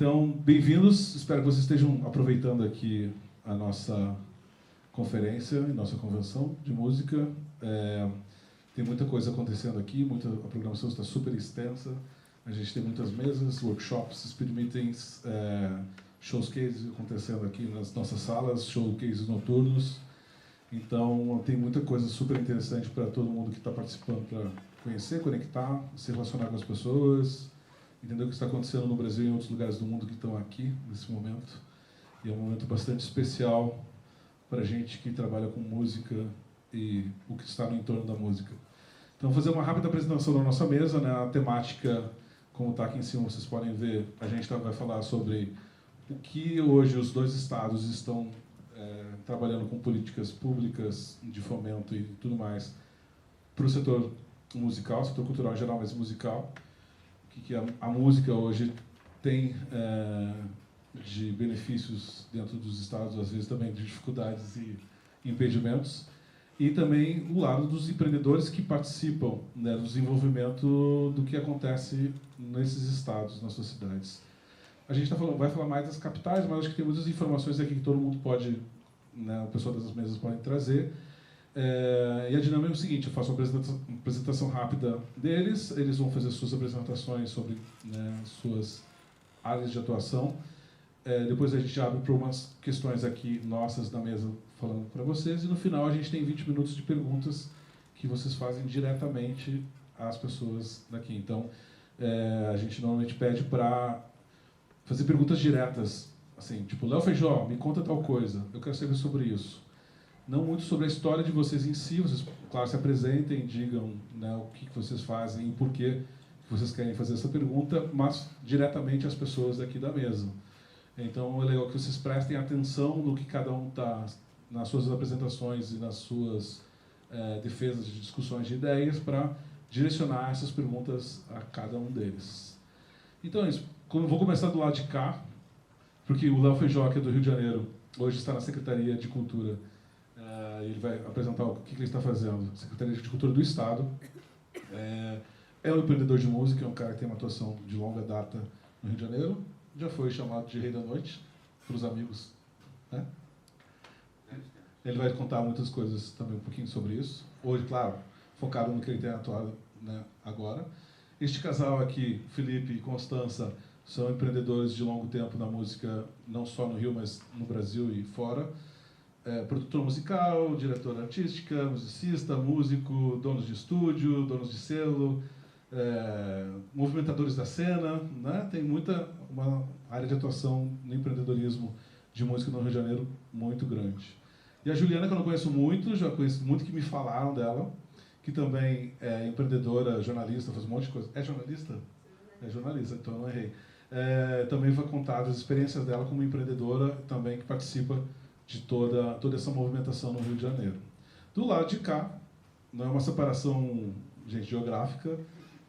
Então, bem-vindos. Espero que vocês estejam aproveitando aqui a nossa conferência e nossa convenção de música. Tem muita coisa acontecendo aqui, a programação está super extensa. A gente tem muitas mesas, workshops, speed meetings, showcases acontecendo aqui nas nossas salas, showcases noturnos. Então, tem muita coisa super interessante para todo mundo que está participando para conhecer, conectar, se relacionar com as pessoas, entender o que está acontecendo no Brasil e em outros lugares do mundo que estão aqui nesse momento. E é um momento bastante especial para a gente que trabalha com música e o que está no entorno da música. Então, vou fazer uma rápida apresentação da nossa mesa, né? A temática, como está aqui em cima, vocês podem ver, a gente vai falar sobre o que hoje os dois estados estão trabalhando com políticas públicas de fomento e tudo mais para o setor musical, setor cultural em geral, mas musical. O que a música hoje tem de benefícios dentro dos estados, às vezes também de dificuldades e impedimentos. E também o lado dos empreendedores que participam, né, do desenvolvimento do que acontece nesses estados, nas suas cidades. A gente vai falar mais das capitais, mas acho que tem muitas informações aqui que todo mundo pode, né, o pessoal das mesas pode trazer. E a dinâmica é o seguinte: eu faço uma apresentação rápida deles, eles vão fazer suas apresentações sobre, né, suas áreas de atuação. Depois a gente abre para umas questões aqui nossas na mesa falando para vocês, e no final a gente tem 20 minutos de perguntas que vocês fazem diretamente às pessoas daqui. Então, a gente normalmente pede para fazer perguntas diretas, assim, tipo, Léo Feijó, me conta tal coisa, eu quero saber sobre isso. Não muito sobre a história de vocês em si, vocês, claro, se apresentem, digam, né, o que vocês fazem e por que vocês querem fazer essa pergunta, mas diretamente às pessoas daqui da mesa. Então, é legal que vocês prestem atenção no que cada um está, nas suas apresentações e nas suas defesas de discussões de ideias, para direcionar essas perguntas a cada um deles. Então, é isso. Vou começar do lado de cá, porque o Léo Feijó, que é do Rio de Janeiro, hoje está na Secretaria de Cultura. Ele vai apresentar o que ele está fazendo. Secretaria de Cultura do Estado. É um empreendedor de música, é um cara que tem uma atuação de longa data no Rio de Janeiro. Já foi chamado de Rei da Noite, para os amigos, né? Ele vai contar muitas coisas também, um pouquinho sobre isso. Hoje, claro, focado no que ele tem atuado, né, agora. Este casal aqui, Felipe e Constança, são empreendedores de longo tempo na música, não só no Rio, mas no Brasil e fora. Produtor musical, diretora artística, musicista, músico, donos de estúdio, donos de selo, movimentadores da cena, né? Tem uma área de atuação no empreendedorismo de música no Rio de Janeiro muito grande. E a Juliana, que eu não conheço muito, já conheço muito que me falaram dela, que também é empreendedora, jornalista, faz um monte de coisa. É jornalista? É jornalista, então eu não errei. Também vai contar as experiências dela como empreendedora, também que participa de toda essa movimentação no Rio de Janeiro. Do lado de cá, não é uma separação, gente, geográfica,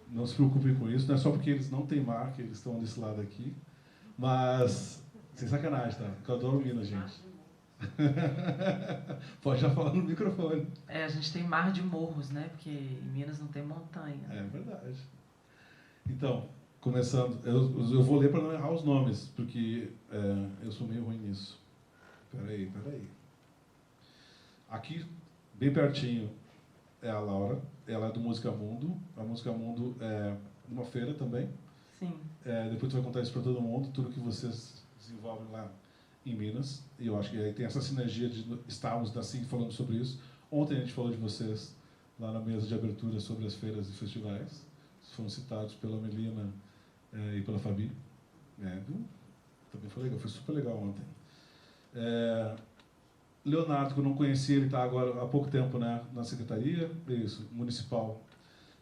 não se preocupem com isso, não é só porque eles não têm mar que eles estão desse lado aqui, mas, sem sacanagem, tá? Porque eu adoro Minas, gente. Pode já falar no microfone. A gente tem mar de morros, né? Porque em Minas não tem montanha. É verdade. Então, começando, eu vou ler para não errar os nomes, porque eu sou meio ruim nisso. Peraí. Aqui, bem pertinho, é a Laura. Ela é do Música Mundo. A Música Mundo é uma feira também. Sim. Depois tu vai contar isso para todo mundo, tudo que vocês desenvolvem lá em Minas. E eu acho que aí tem essa sinergia de estarmos assim falando sobre isso. Ontem a gente falou de vocês lá na mesa de abertura sobre as feiras e festivais. Foram citados pela Melina e pela Fabi. Também foi legal, foi super legal ontem. Leonardo, que eu não conhecia, ele está agora há pouco tempo, né, na Secretaria Municipal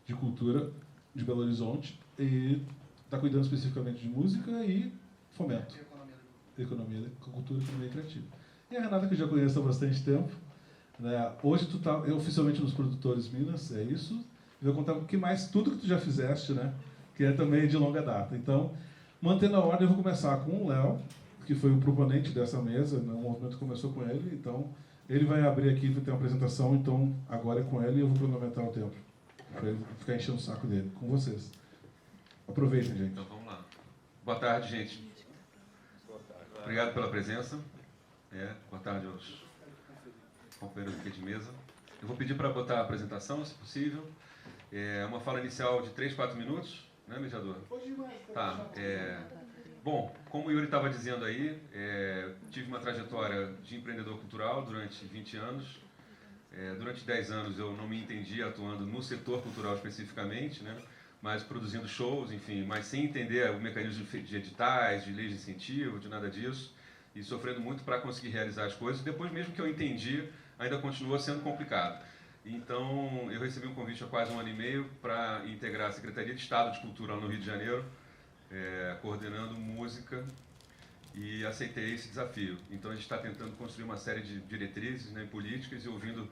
de Cultura de Belo Horizonte, e está cuidando especificamente de música e fomento. Economia, cultura e economia criativa. E a Renata, que eu já conheço há bastante tempo, né, hoje tu está oficialmente nos Produtores Minas, é isso, e vou contar o que mais, tudo que tu já fizeste, né, que é também de longa data. Então, mantendo a ordem, eu vou começar com o Léo, que foi o proponente dessa mesa, né? O movimento começou com ele, então ele vai abrir aqui, vai ter uma apresentação, então agora é com ele e eu vou cronometrar o tempo, para ele ficar enchendo o saco dele, com vocês. Aproveitem, gente. Então vamos lá. Boa tarde, gente. Obrigado pela presença. Boa tarde aos companheiros aqui de mesa. Eu vou pedir para botar a apresentação, se possível. Uma fala inicial de 3, 4 minutos, né, mediador? Pode ir mais. Tá. Bom, como o Yuri estava dizendo aí, tive uma trajetória de empreendedor cultural durante 20 anos. Durante 10 anos eu não me entendi atuando no setor cultural especificamente, né? Mas produzindo shows, enfim, mas sem entender o mecanismo de editais, de leis de incentivo, de nada disso, e sofrendo muito para conseguir realizar as coisas. Depois, mesmo que eu entendi, ainda continuou sendo complicado. Então, eu recebi um convite há quase 1 ano e meio para integrar a Secretaria de Estado de Cultura no Rio de Janeiro, coordenando música, e aceitei esse desafio. Então, a gente está tentando construir uma série de diretrizes, né, políticas e ouvindo,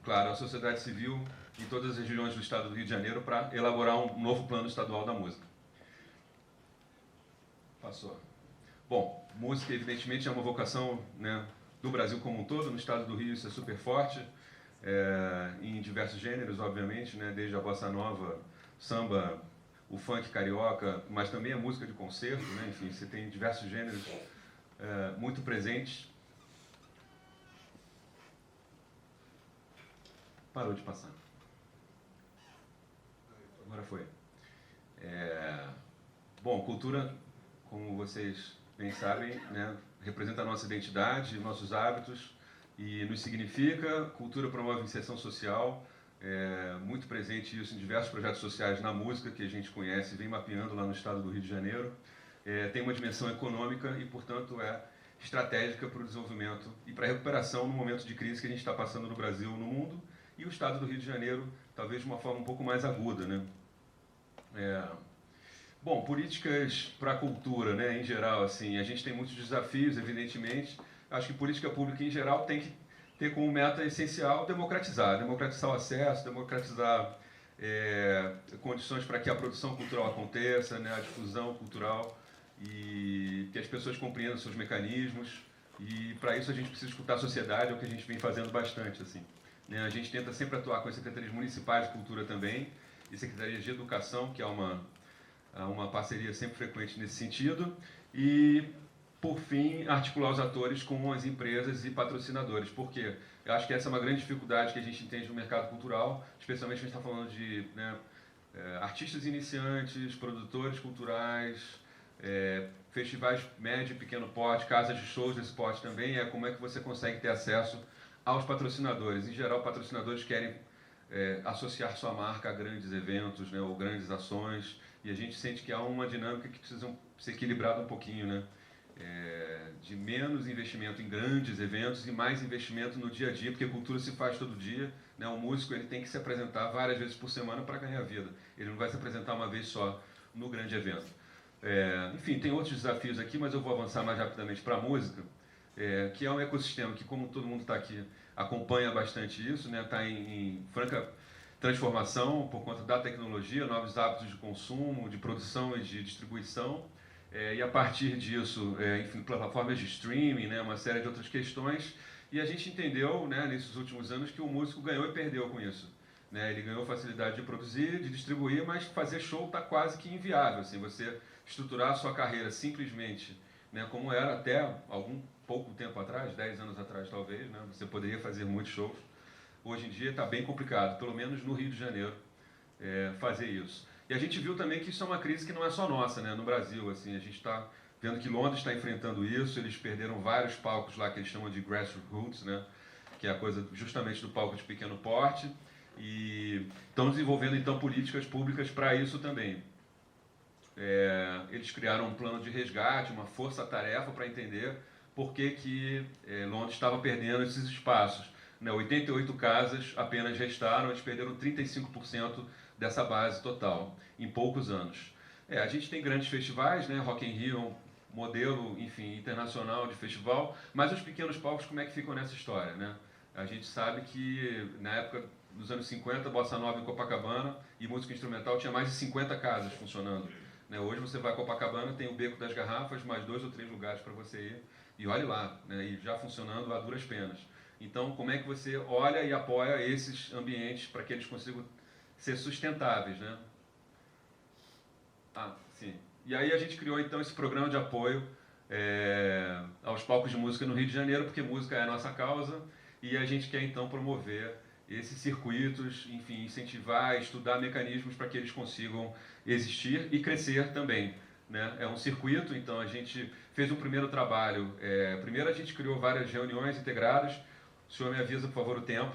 claro, a sociedade civil em todas as regiões do estado do Rio de Janeiro para elaborar um novo plano estadual da música. Passou. Bom, música, evidentemente, é uma vocação, né, do Brasil como um todo. No estado do Rio isso é super forte, em diversos gêneros, obviamente, né, desde a bossa nova, samba, o funk carioca, mas também a música de concerto, né, enfim, você tem diversos gêneros muito presentes. Parou de passar. Agora foi. Bom, cultura, como vocês bem sabem, né, representa a nossa identidade, nossos hábitos e nos significa. Cultura promove inserção social, muito presente isso em diversos projetos sociais na música que a gente conhece e vem mapeando lá no estado do Rio de Janeiro. Tem uma dimensão econômica e, portanto, é estratégica para o desenvolvimento e para a recuperação no momento de crise que a gente está passando no Brasil, no mundo, e o estado do Rio de Janeiro, talvez de uma forma um pouco mais aguda, né? Bom, políticas para a cultura, né, em geral, assim, a gente tem muitos desafios, evidentemente. Acho que política pública, em geral, tem que ter como meta essencial democratizar o acesso, democratizar condições para que a produção cultural aconteça, né, a difusão cultural, e que as pessoas compreendam seus mecanismos. E para isso a gente precisa escutar a sociedade, é o que a gente vem fazendo bastante, assim. A gente tenta sempre atuar com as secretarias municipais de cultura também, e secretarias de educação, que é uma parceria sempre frequente nesse sentido, e, por fim, articular os atores com as empresas e patrocinadores, porque eu acho que essa é uma grande dificuldade que a gente entende no mercado cultural, especialmente a gente está falando de, né, artistas iniciantes, produtores culturais, festivais médio e pequeno porte, casas de shows desse porte também, como é que você consegue ter acesso aos patrocinadores. Em geral, patrocinadores querem associar sua marca a grandes eventos, né, ou grandes ações, e a gente sente que há uma dinâmica que precisa ser equilibrada um pouquinho, né, de menos investimento em grandes eventos e mais investimento no dia a dia, porque cultura se faz todo dia, né, o músico ele tem que se apresentar várias vezes por semana para ganhar vida, ele não vai se apresentar uma vez só no grande evento. Enfim, tem outros desafios aqui, mas eu vou avançar mais rapidamente para a música, que é um ecossistema que, como todo mundo está aqui, acompanha bastante isso, né? Está em franca transformação por conta da tecnologia, novos hábitos de consumo, de produção e de distribuição, e a partir disso, enfim, plataformas de streaming, né? Uma série de outras questões, e a gente entendeu, né, nesses últimos anos, que o músico ganhou e perdeu com isso. Né? Ele ganhou facilidade de produzir, de distribuir, mas fazer show está quase que inviável. Assim, você estruturar a sua carreira simplesmente, né, como era até algum pouco tempo atrás, 10 anos atrás talvez, né, você poderia fazer muitos shows. Hoje em dia está bem complicado, pelo menos no Rio de Janeiro, fazer isso. E a gente viu também que isso é uma crise que não é só nossa, né, no Brasil. Assim, a gente está vendo que Londres está enfrentando isso, eles perderam vários palcos lá que eles chamam de grassroots, né, que é a coisa justamente do palco de pequeno porte, e estão desenvolvendo então políticas públicas para isso também. Eles criaram um plano de resgate, uma força-tarefa para entender por que Londres estava perdendo esses espaços. 88 casas apenas restaram, eles perderam 35% dessa base total, em poucos anos. A gente tem grandes festivais, né? Rock in Rio é um modelo, enfim, internacional de festival, mas os pequenos palcos, como é que ficam nessa história, né? A gente sabe que, na época dos anos 50, Bossa Nova em Copacabana e música instrumental tinha mais de 50 casas funcionando. Hoje você vai a Copacabana, tem o Beco das Garrafas, mais 2 ou 3 lugares para você ir, e olhe lá, né, e já funcionando a duras penas. Então, como é que você olha e apoia esses ambientes para que eles consigam ser sustentáveis, né? Sim. E aí a gente criou então esse programa de apoio aos palcos de música no Rio de Janeiro, porque música é a nossa causa e a gente quer então promover esses circuitos, enfim, incentivar, estudar mecanismos para que eles consigam existir e crescer também, né? É um circuito, então a gente fez um primeiro trabalho. Primeiro a gente criou várias reuniões integradas. O senhor me avisa, por favor, o tempo.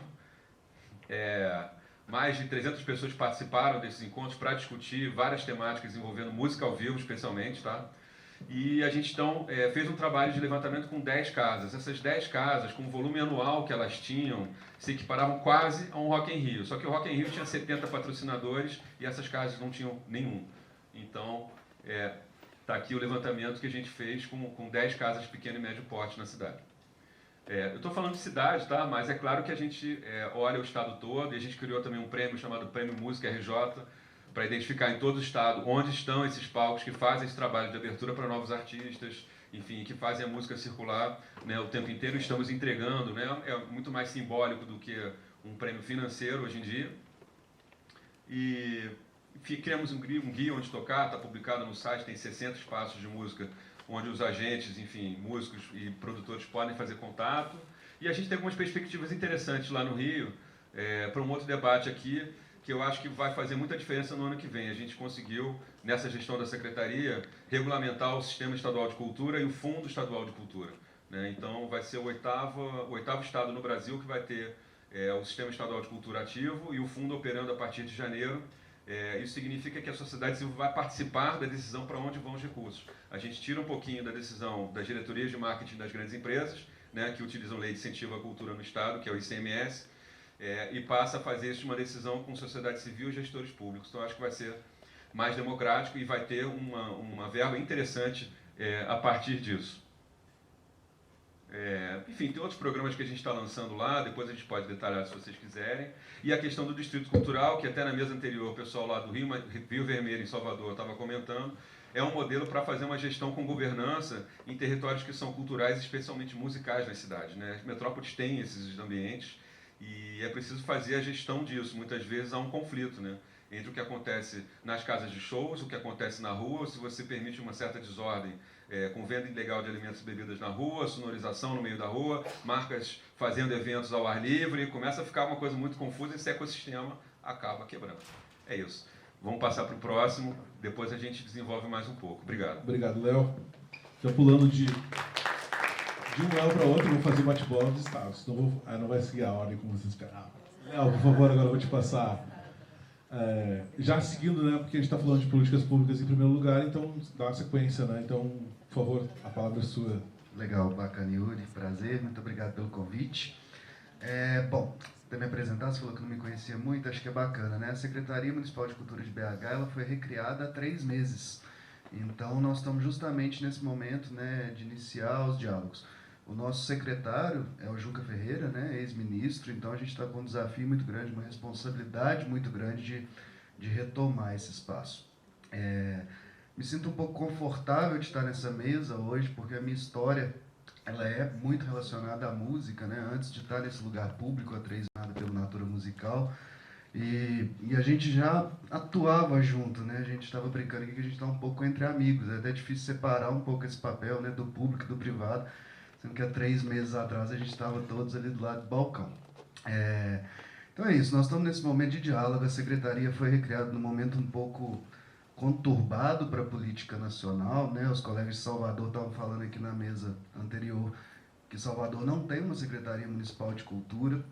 Mais de 300 pessoas participaram desses encontros para discutir várias temáticas envolvendo música ao vivo, especialmente, tá? E a gente então fez um trabalho de levantamento com 10 casas. Essas 10 casas, com o volume anual que elas tinham, se equiparavam quase a um Rock in Rio. Só que o Rock in Rio tinha 70 patrocinadores e essas casas não tinham nenhum. Então, está aqui o levantamento que a gente fez com 10 casas de pequeno e médio porte na cidade. Eu estou falando de cidade, tá? Mas é claro que a gente olha o estado todo e a gente criou também um prêmio chamado Prêmio Música RJ, para identificar em todo o estado onde estão esses palcos que fazem esse trabalho de abertura para novos artistas, enfim, que fazem a música circular, né, o tempo inteiro. Estamos entregando, né, é muito mais simbólico do que um prêmio financeiro hoje em dia. E criamos um guia onde tocar, está publicado no site, tem 60 espaços de música onde os agentes, enfim, músicos e produtores podem fazer contato. E a gente tem algumas perspectivas interessantes lá no Rio, para um outro debate aqui, que eu acho que vai fazer muita diferença no ano que vem. A gente conseguiu, nessa gestão da Secretaria, regulamentar o Sistema Estadual de Cultura e o Fundo Estadual de Cultura, né? Então, vai ser o oitavo estado no Brasil que vai ter o Sistema Estadual de Cultura ativo e o fundo operando a partir de janeiro. Isso significa que a sociedade civil vai participar da decisão para onde vão os recursos. A gente tira um pouquinho da decisão das diretorias de marketing das grandes empresas, né, que utilizam lei de incentivo à cultura no Estado, que é o ICMS, e passa a fazer isso uma decisão com sociedade civil e gestores públicos. Então, acho que vai ser mais democrático e vai ter uma verba interessante a partir disso. Enfim, tem outros programas que a gente está lançando lá, depois a gente pode detalhar se vocês quiserem. E a questão do Distrito Cultural, que até na mesa anterior o pessoal lá do Rio Vermelho, em Salvador, estava comentando, é um modelo para fazer uma gestão com governança em territórios que são culturais, especialmente musicais nas cidades, né? As metrópoles têm esses ambientes, e é preciso fazer a gestão disso. Muitas vezes há um conflito, né, entre o que acontece nas casas de shows, o que acontece na rua, se você permite uma certa desordem, com venda ilegal de alimentos e bebidas na rua, sonorização no meio da rua, marcas fazendo eventos ao ar livre, começa a ficar uma coisa muito confusa e esse ecossistema acaba quebrando. É isso. Vamos passar para o próximo, depois a gente desenvolve mais um pouco. Obrigado. Obrigado, Léo. Já pulando de um Léo para outro, vou fazer bate-bola dos estados, senão não vai seguir a ordem como vocês esperavam. Léo, por favor, agora eu vou te passar. Já seguindo, né, porque a gente está falando de políticas públicas em primeiro lugar, então dá uma sequência, né? Então, por favor, a palavra é sua. Legal, bacana, Yuri, prazer, muito obrigado pelo convite. Bom, para me apresentar, você falou que não me conhecia muito, acho que é bacana, né? A Secretaria Municipal de Cultura de BH, ela foi recriada há 3 meses, então nós estamos justamente nesse momento, né, de iniciar os diálogos. O nosso secretário é o Juca Ferreira, né, ex-ministro, então a gente está com um desafio muito grande, uma responsabilidade muito grande de retomar esse espaço. Me sinto um pouco confortável de estar nessa mesa hoje, porque a minha história ela é muito relacionada à música, né? Antes de estar nesse lugar público, atrelado pelo Natura Musical, e a gente já atuava junto, né? A gente estava brincando aqui que a gente está um pouco entre amigos, é até difícil separar um pouco esse papel, né, do público e do privado, sendo que há 3 meses atrás a gente estava todos ali do lado do balcão. Então é isso, nós estamos nesse momento de diálogo, a Secretaria foi recriada num momento um pouco conturbado para a política nacional, né? Os colegas de Salvador estavam falando aqui na mesa anterior que Salvador não tem uma Secretaria Municipal de Cultura.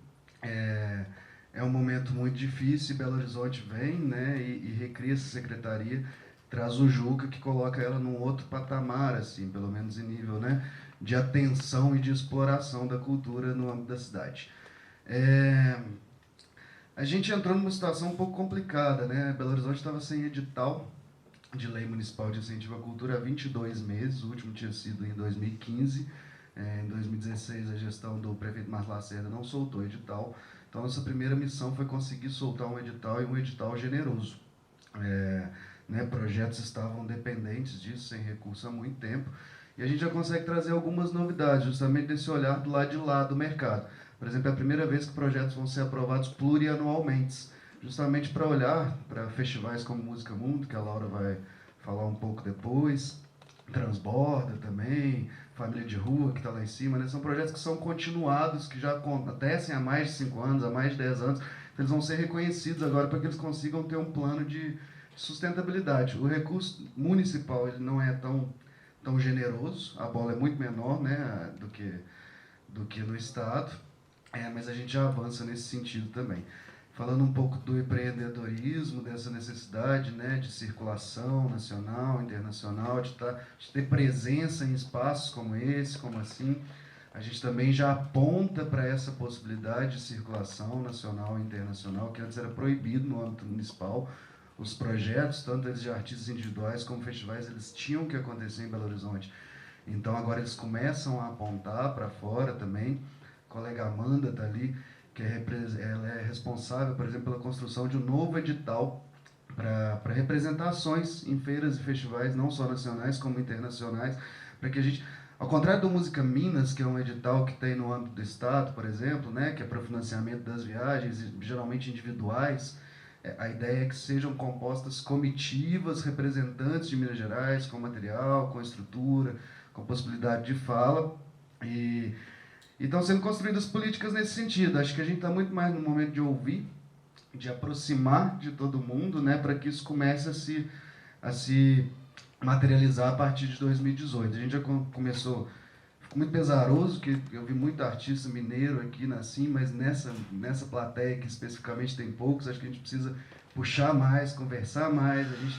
É um momento muito difícil, Belo Horizonte vem, né, e recria essa secretaria, traz o Juca, que coloca ela num outro patamar, assim, pelo menos em nível, né, de atenção e de exploração da cultura no âmbito da cidade. A gente entrou numa situação um pouco complicada, né? Belo Horizonte estava sem edital de lei municipal de incentivo à cultura há 22 meses, o último tinha sido em 2015, em 2016 a gestão do prefeito Marcos Lacerda não soltou edital, então nossa primeira missão foi conseguir soltar um edital e um edital generoso. Né, projetos estavam dependentes disso, sem recurso há muito tempo, e a gente já consegue trazer algumas novidades, justamente desse olhar do lado de lá do mercado. Por exemplo, é a primeira vez que projetos vão ser aprovados plurianualmente, justamente para olhar para festivais como Música Mundo, que a Laura vai falar um pouco depois, Transborda também, Família de Rua, que está lá em cima, né? São projetos que são continuados, que já acontecem há mais de 5 anos, há mais de 10 anos. Eles vão ser reconhecidos agora para que eles consigam ter um plano de sustentabilidade. O recurso municipal ele não é tão generoso, a bola é muito menor, né, do que no Estado, mas a gente já avança nesse sentido também. Falando um pouco do empreendedorismo, dessa necessidade, né, de circulação nacional, internacional, de ter presença em espaços como esse, como assim, a gente também já aponta para essa possibilidade de circulação nacional e internacional, que antes era proibido no âmbito municipal. Os projetos, tanto eles de artistas individuais como festivais, eles tinham que acontecer em Belo Horizonte. Então agora eles começam a apontar para fora também. A colega Amanda está ali, ela é responsável, por exemplo, pela construção de um novo edital para representações em feiras e festivais, não só nacionais como internacionais, para que a gente, ao contrário do Música Minas, que é um edital que tem no âmbito do Estado, por exemplo, né, que é para o financiamento das viagens, geralmente individuais, a ideia é que sejam compostas comitivas, representantes de Minas Gerais, com material, com estrutura, com possibilidade de fala, e estão sendo construídas políticas nesse sentido. Acho que a gente está muito mais no momento de ouvir, de aproximar de todo mundo, né, para que isso comece a se materializar a partir de 2018. A gente já começou, fico muito pesaroso, que eu vi muito artista mineiro aqui, assim, mas nessa plateia que especificamente tem poucos, acho que a gente precisa puxar mais, conversar mais, a gente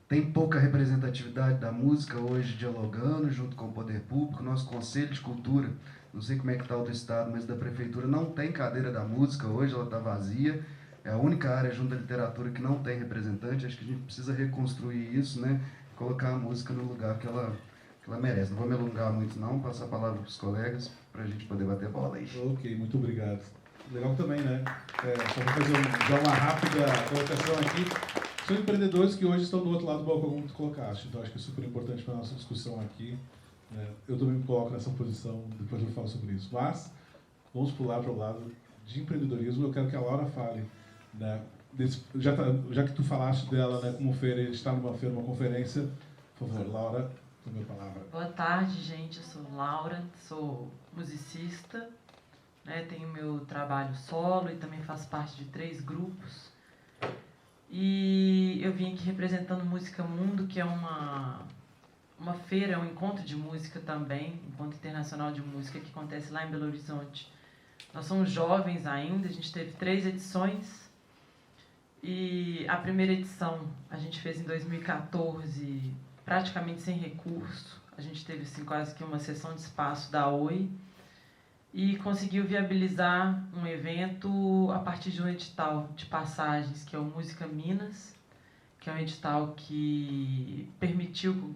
tem pouca representatividade da música hoje dialogando junto com o poder público. Nosso Conselho de Cultura, não sei como é que está o do Estado, mas da Prefeitura não tem cadeira da música hoje, ela está vazia. É a única área junto à literatura que não tem representante. Acho que a gente precisa reconstruir isso, né? Colocar a música no lugar que ela merece. Não vou me alongar muito não, passar a palavra para os colegas para a gente poder bater bola aí. Ok, muito obrigado. Legal também, né? Só para fazer já uma rápida colocação aqui. São empreendedores que hoje estão do outro lado do balcão, como tu colocaste. Então, acho que é super importante para a nossa discussão aqui. Eu também me coloco nessa posição, depois eu falo sobre isso. Mas, vamos pular para o lado de empreendedorismo. Eu quero que a Laura fale, né? Já que tu falaste dela, né, como feira, está numa feira, uma conferência, por favor, Laura, toma a palavra. Boa tarde, gente. Eu sou Laura, sou musicista, né? Tenho meu trabalho solo e também faço parte de 3 grupos. E eu vim aqui representando Música Mundo, que é uma feira, um encontro de música também, encontro internacional de música que acontece lá em Belo Horizonte. Nós somos jovens ainda, a gente teve 3 edições. E a primeira edição a gente fez em 2014, praticamente sem recurso. A gente teve assim, quase que uma sessão de espaço da Oi e conseguiu viabilizar um evento a partir de um edital de passagens, que é o Música Minas, que é um edital que permitiu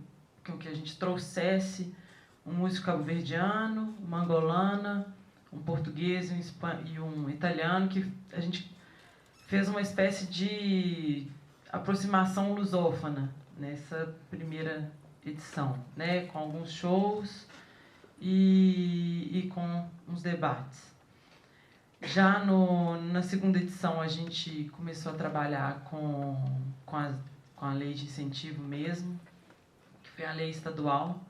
que a gente trouxesse um músico cabo-verdiano, uma angolana, um português e um italiano, que a gente fez uma espécie de aproximação lusófona nessa primeira edição, né, com alguns shows e com uns debates. Já na segunda edição a gente começou a trabalhar com a lei de incentivo mesmo, que foi a lei estadual,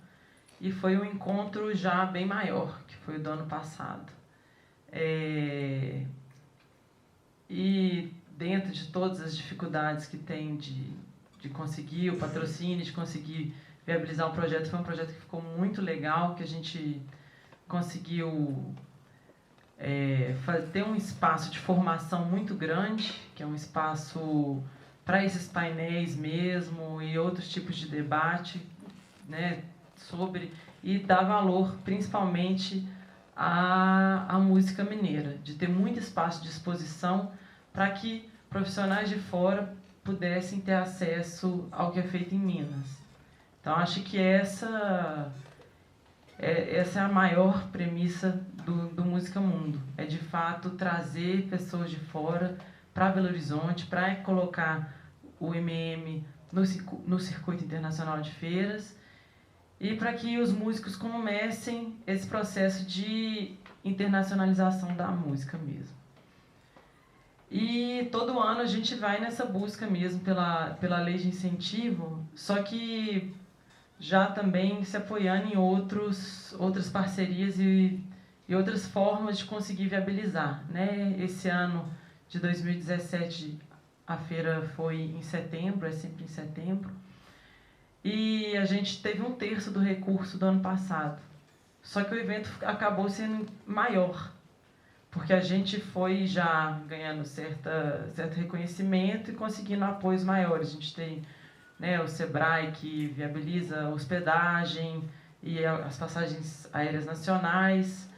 e foi um encontro já bem maior, que foi o do ano passado. E dentro de todas as dificuldades que tem de conseguir o patrocínio, de conseguir viabilizar o projeto, foi um projeto que ficou muito legal, que a gente conseguiu ter um espaço de formação muito grande, que é um espaço para esses painéis mesmo e outros tipos de debate, né, e dar valor principalmente à música mineira, de ter muito espaço de exposição para que profissionais de fora pudessem ter acesso ao que é feito em Minas. Então, acho que essa é a maior premissa do Música Mundo. É, de fato, trazer pessoas de fora para Belo Horizonte, para colocar o MM no circuito internacional de feiras e para que os músicos comecem esse processo de internacionalização da música mesmo. E todo ano a gente vai nessa busca mesmo pela lei de incentivo, só que já também se apoiando em outras parcerias e outras formas de conseguir viabilizar, né? Esse ano de 2017, a feira foi em setembro, é sempre em setembro, e a gente teve 1/3 do recurso do ano passado. Só que o evento acabou sendo maior, porque a gente foi já ganhando certo reconhecimento e conseguindo apoios maiores. A gente tem, né, o Sebrae, que viabiliza a hospedagem e as passagens aéreas nacionais.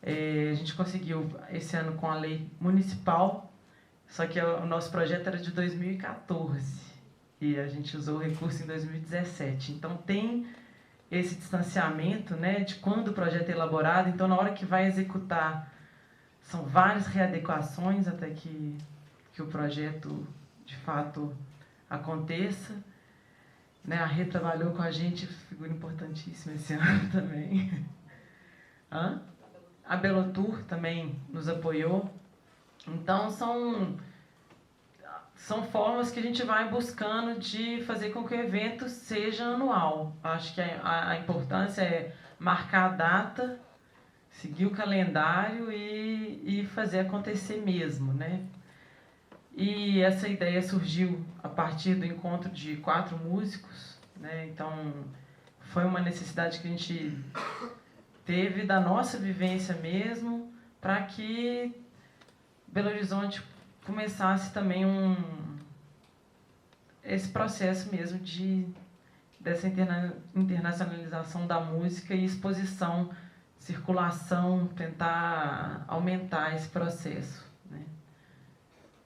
A gente conseguiu esse ano com a lei municipal, só que o nosso projeto era de 2014 e a gente usou o recurso em 2017. Então tem esse distanciamento, né, de quando o projeto é elaborado. Então, na hora que vai executar, são várias readequações até que o projeto, de fato, aconteça. Né, a Rê trabalhou com a gente, figura importantíssima esse ano também. A Belotour também nos apoiou. Então, são formas que a gente vai buscando de fazer com que o evento seja anual. Acho que a importância é marcar a data, seguir o calendário e fazer acontecer mesmo, né? E essa ideia surgiu a partir do encontro de 4 músicos, né? Então, foi uma necessidade que a gente teve da nossa vivência mesmo, para que Belo Horizonte começasse também esse processo mesmo dessa internacionalização da música e exposição, circulação, tentar aumentar esse processo, né?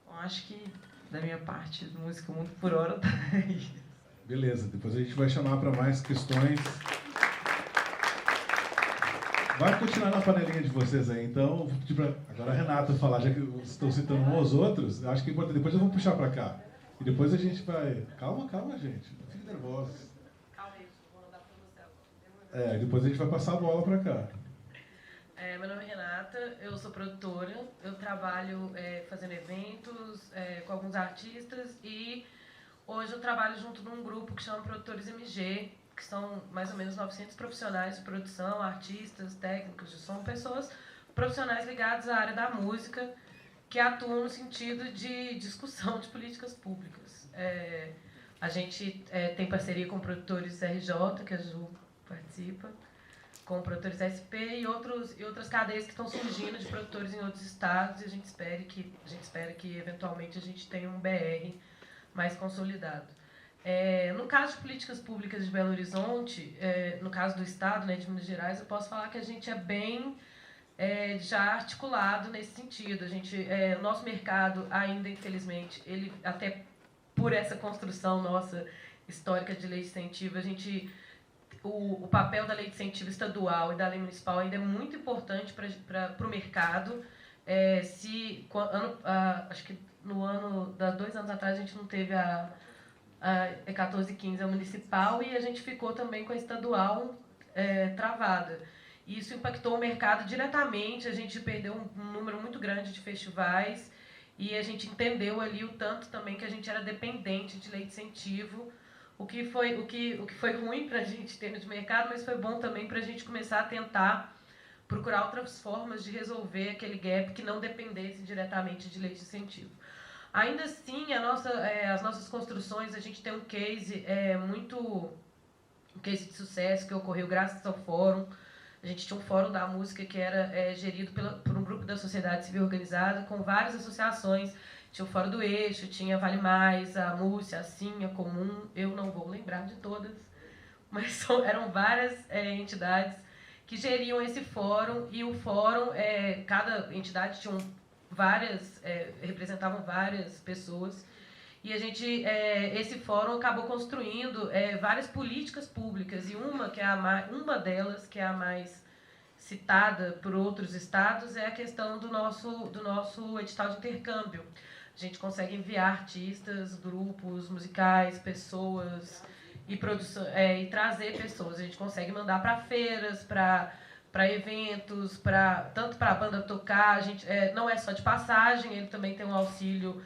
Bom, acho que, da minha parte, Música Mundo por Hora tá aí. Beleza, depois a gente vai chamar para mais questões. Vai continuar na panelinha de vocês aí, então. Vou pedir pra agora a Renata falar, já que vocês estão citando uns aos outros, acho que depois eu vou puxar para cá. E depois a gente vai... Calma, gente, não fique nervosos. Calma aí, vou mandar para você agora. Depois a gente vai passar a bola para cá. Meu nome é Renata, eu sou produtora, eu trabalho fazendo eventos com alguns artistas e hoje eu trabalho junto de um grupo que chama Produtores MG, que são mais ou menos 900 profissionais de produção, artistas, técnicos de som, pessoas profissionais ligados à área da música, que atuam no sentido de discussão de políticas públicas. A gente tem parceria com produtores RJ, que a Ju participa, com produtores SP e outras cadeias que estão surgindo de produtores em outros estados, e a gente espera que eventualmente a gente tenha um BR mais consolidado. No caso de políticas públicas de Belo Horizonte, no caso do estado, né, de Minas Gerais, eu posso falar que a gente é bem já articulado nesse sentido. O nosso mercado ainda, infelizmente, ele até por essa construção nossa histórica de lei de incentivo, o papel da lei de incentivo estadual e da lei municipal ainda é muito importante para o mercado. Acho que no ano, 2 anos atrás, a gente não teve a 1415, a municipal, e a gente ficou também com a estadual travada. Isso impactou o mercado diretamente, a gente perdeu um número muito grande de festivais e a gente entendeu ali o tanto também que a gente era dependente de lei de incentivo, o que foi ruim para a gente ter de mercado, mas foi bom também para a gente começar a tentar procurar outras formas de resolver aquele gap que não dependesse diretamente de lei de incentivo. Ainda assim, as nossas construções, a gente tem um case um case de sucesso que ocorreu graças ao fórum. A gente tinha um fórum da música que era gerido por um grupo da sociedade civil organizada, com várias associações. Tinha o Fórum do Eixo, tinha Vale Mais, a Múrcia, a Sim, a Comum, eu não vou lembrar de todas, mas eram várias entidades que geriam esse fórum, e o fórum, cada entidade tinha representavam várias pessoas, e esse fórum acabou construindo várias políticas públicas, e uma delas, que é a mais citada por outros estados, é a questão do nosso edital de intercâmbio. A gente consegue enviar artistas, grupos musicais, pessoas e trazer pessoas. A gente consegue mandar para feiras, para eventos, tanto para a banda tocar. Não é só de passagem, ele também tem um auxílio,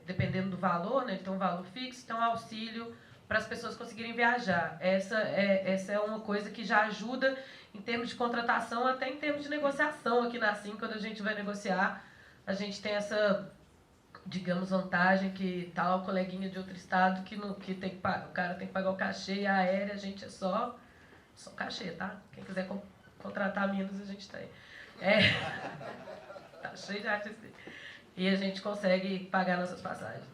dependendo do valor, né? Ele tem um valor fixo, então auxílio para as pessoas conseguirem viajar. Essa é uma coisa que já ajuda em termos de contratação, até em termos de negociação aqui na Sim, quando a gente vai negociar, a gente tem essa, digamos, vantagem que tá o coleguinha de outro estado que tem que o cara tem que pagar o cachê e a aérea a gente é só cachê, tá? Quem quiser contratar Minas, a gente tem. Tá cheio de artistas. E a gente consegue pagar nossas passagens.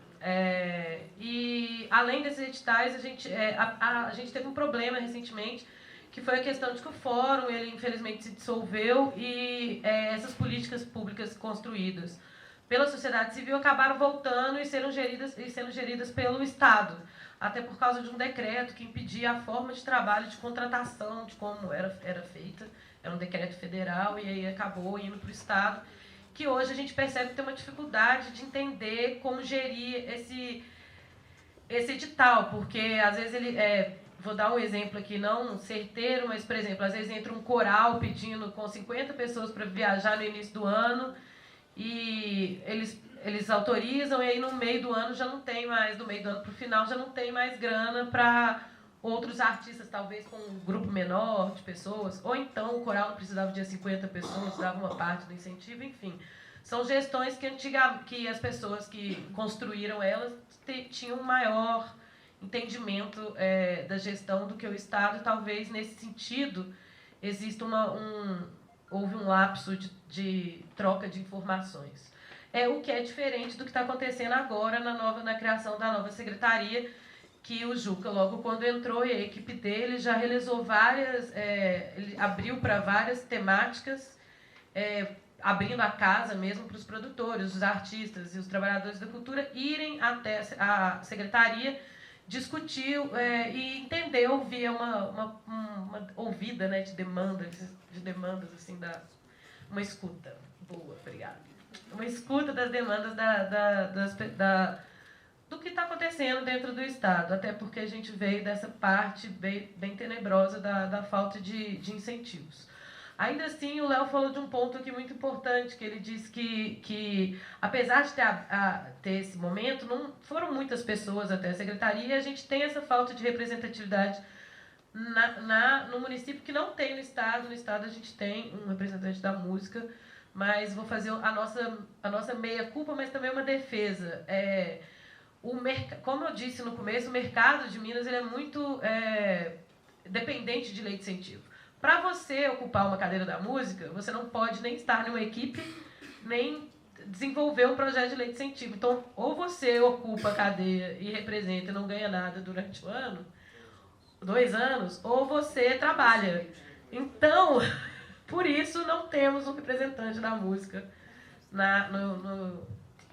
E além desses editais, a gente teve um problema recentemente, que foi a questão de que o fórum, ele infelizmente se dissolveu e essas políticas públicas construídas pela sociedade civil acabaram voltando e sendo geridas pelo Estado, até por causa de um decreto que impedia a forma de trabalho, de contratação, de como era feita. Era um decreto federal e aí acabou indo para o Estado, que hoje a gente percebe que tem uma dificuldade de entender como gerir esse edital, porque às vezes ele... vou dar um exemplo aqui, não certeiro, mas, por exemplo, às vezes entra um coral pedindo com 50 pessoas para viajar no início do ano e eles autorizam e aí no meio do ano já não tem mais, do meio do ano para o final, já não tem mais grana para outros artistas, talvez com um grupo menor de pessoas, ou então o coral não precisava de 50 pessoas, dava uma parte do incentivo, enfim. São gestões que as pessoas que construíram elas tinham um maior entendimento da gestão do que o Estado, e talvez nesse sentido exista houve um lapso de troca de informações. O que é diferente do que está acontecendo agora na criação da nova secretaria, que o Juca, logo quando entrou, e a equipe dele já realizou ele abriu para várias temáticas, abrindo a casa mesmo para os produtores, os artistas e os trabalhadores da cultura irem até a secretaria, discutiu e entendeu, ouvia uma ouvida, né, de demandas assim, uma escuta. Boa, obrigada. Uma escuta das demandas do que está acontecendo dentro do Estado, até porque a gente veio dessa parte bem tenebrosa da falta de incentivos. Ainda assim, o Léo falou de um ponto aqui muito importante, que ele disse que apesar de ter esse momento, não foram muitas pessoas até a secretaria, e a gente tem essa falta de representatividade no município, que não tem no Estado. No Estado a gente tem um representante da música, mas vou fazer a nossa meia-culpa, mas também uma defesa. Como eu disse no começo, o mercado de Minas ele é muito dependente de lei de incentivo. Para você ocupar uma cadeira da música, você não pode nem estar numa equipe, nem desenvolver um projeto de lei de incentivo. Então, ou você ocupa a cadeira e representa e não ganha nada durante o ano, 2 anos, ou você trabalha. Então, por isso, não temos um representante da música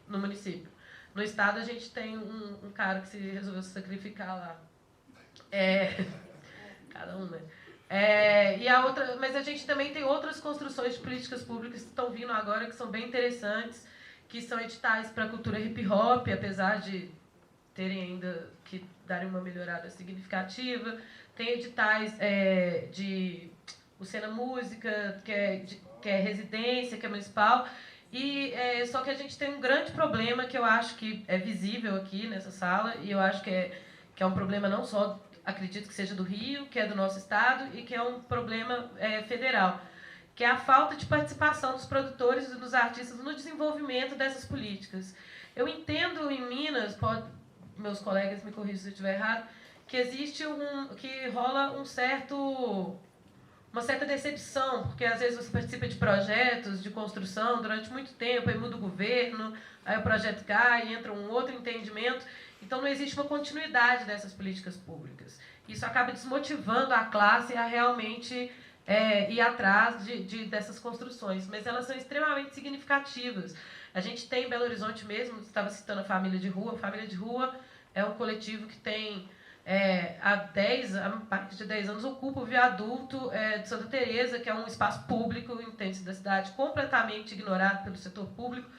no município. No Estado, a gente tem um cara que resolveu se sacrificar lá. Cada um, né? Mas a gente também tem outras construções de políticas públicas que estão vindo agora, que são bem interessantes, que são editais para a cultura hip-hop, apesar de terem ainda que darem uma melhorada significativa. Tem editais de o Cena Música, que é residência, que é municipal. Só que a gente tem um grande problema que eu acho que é visível aqui nessa sala, e eu acho que é um problema não só, acredito que seja do Rio, que é do nosso estado, e que é um problema federal, que é a falta de participação dos produtores e dos artistas no desenvolvimento dessas políticas. Eu entendo em Minas, meus colegas me corrijam se eu estiver errado, que que rola uma certa decepção, porque às vezes você participa de projetos de construção durante muito tempo, aí muda o governo, aí o projeto cai, entra um outro entendimento. Então não existe uma continuidade dessas políticas públicas. Isso acaba desmotivando a classe a realmente ir atrás dessas construções, mas elas são extremamente significativas. A gente tem em Belo Horizonte mesmo, você estava citando a Família de Rua. A Família de Rua é um coletivo que tem há mais de 10 anos ocupa o viaduto de Santa Teresa, que é um espaço público intenso da cidade, completamente ignorado pelo setor público,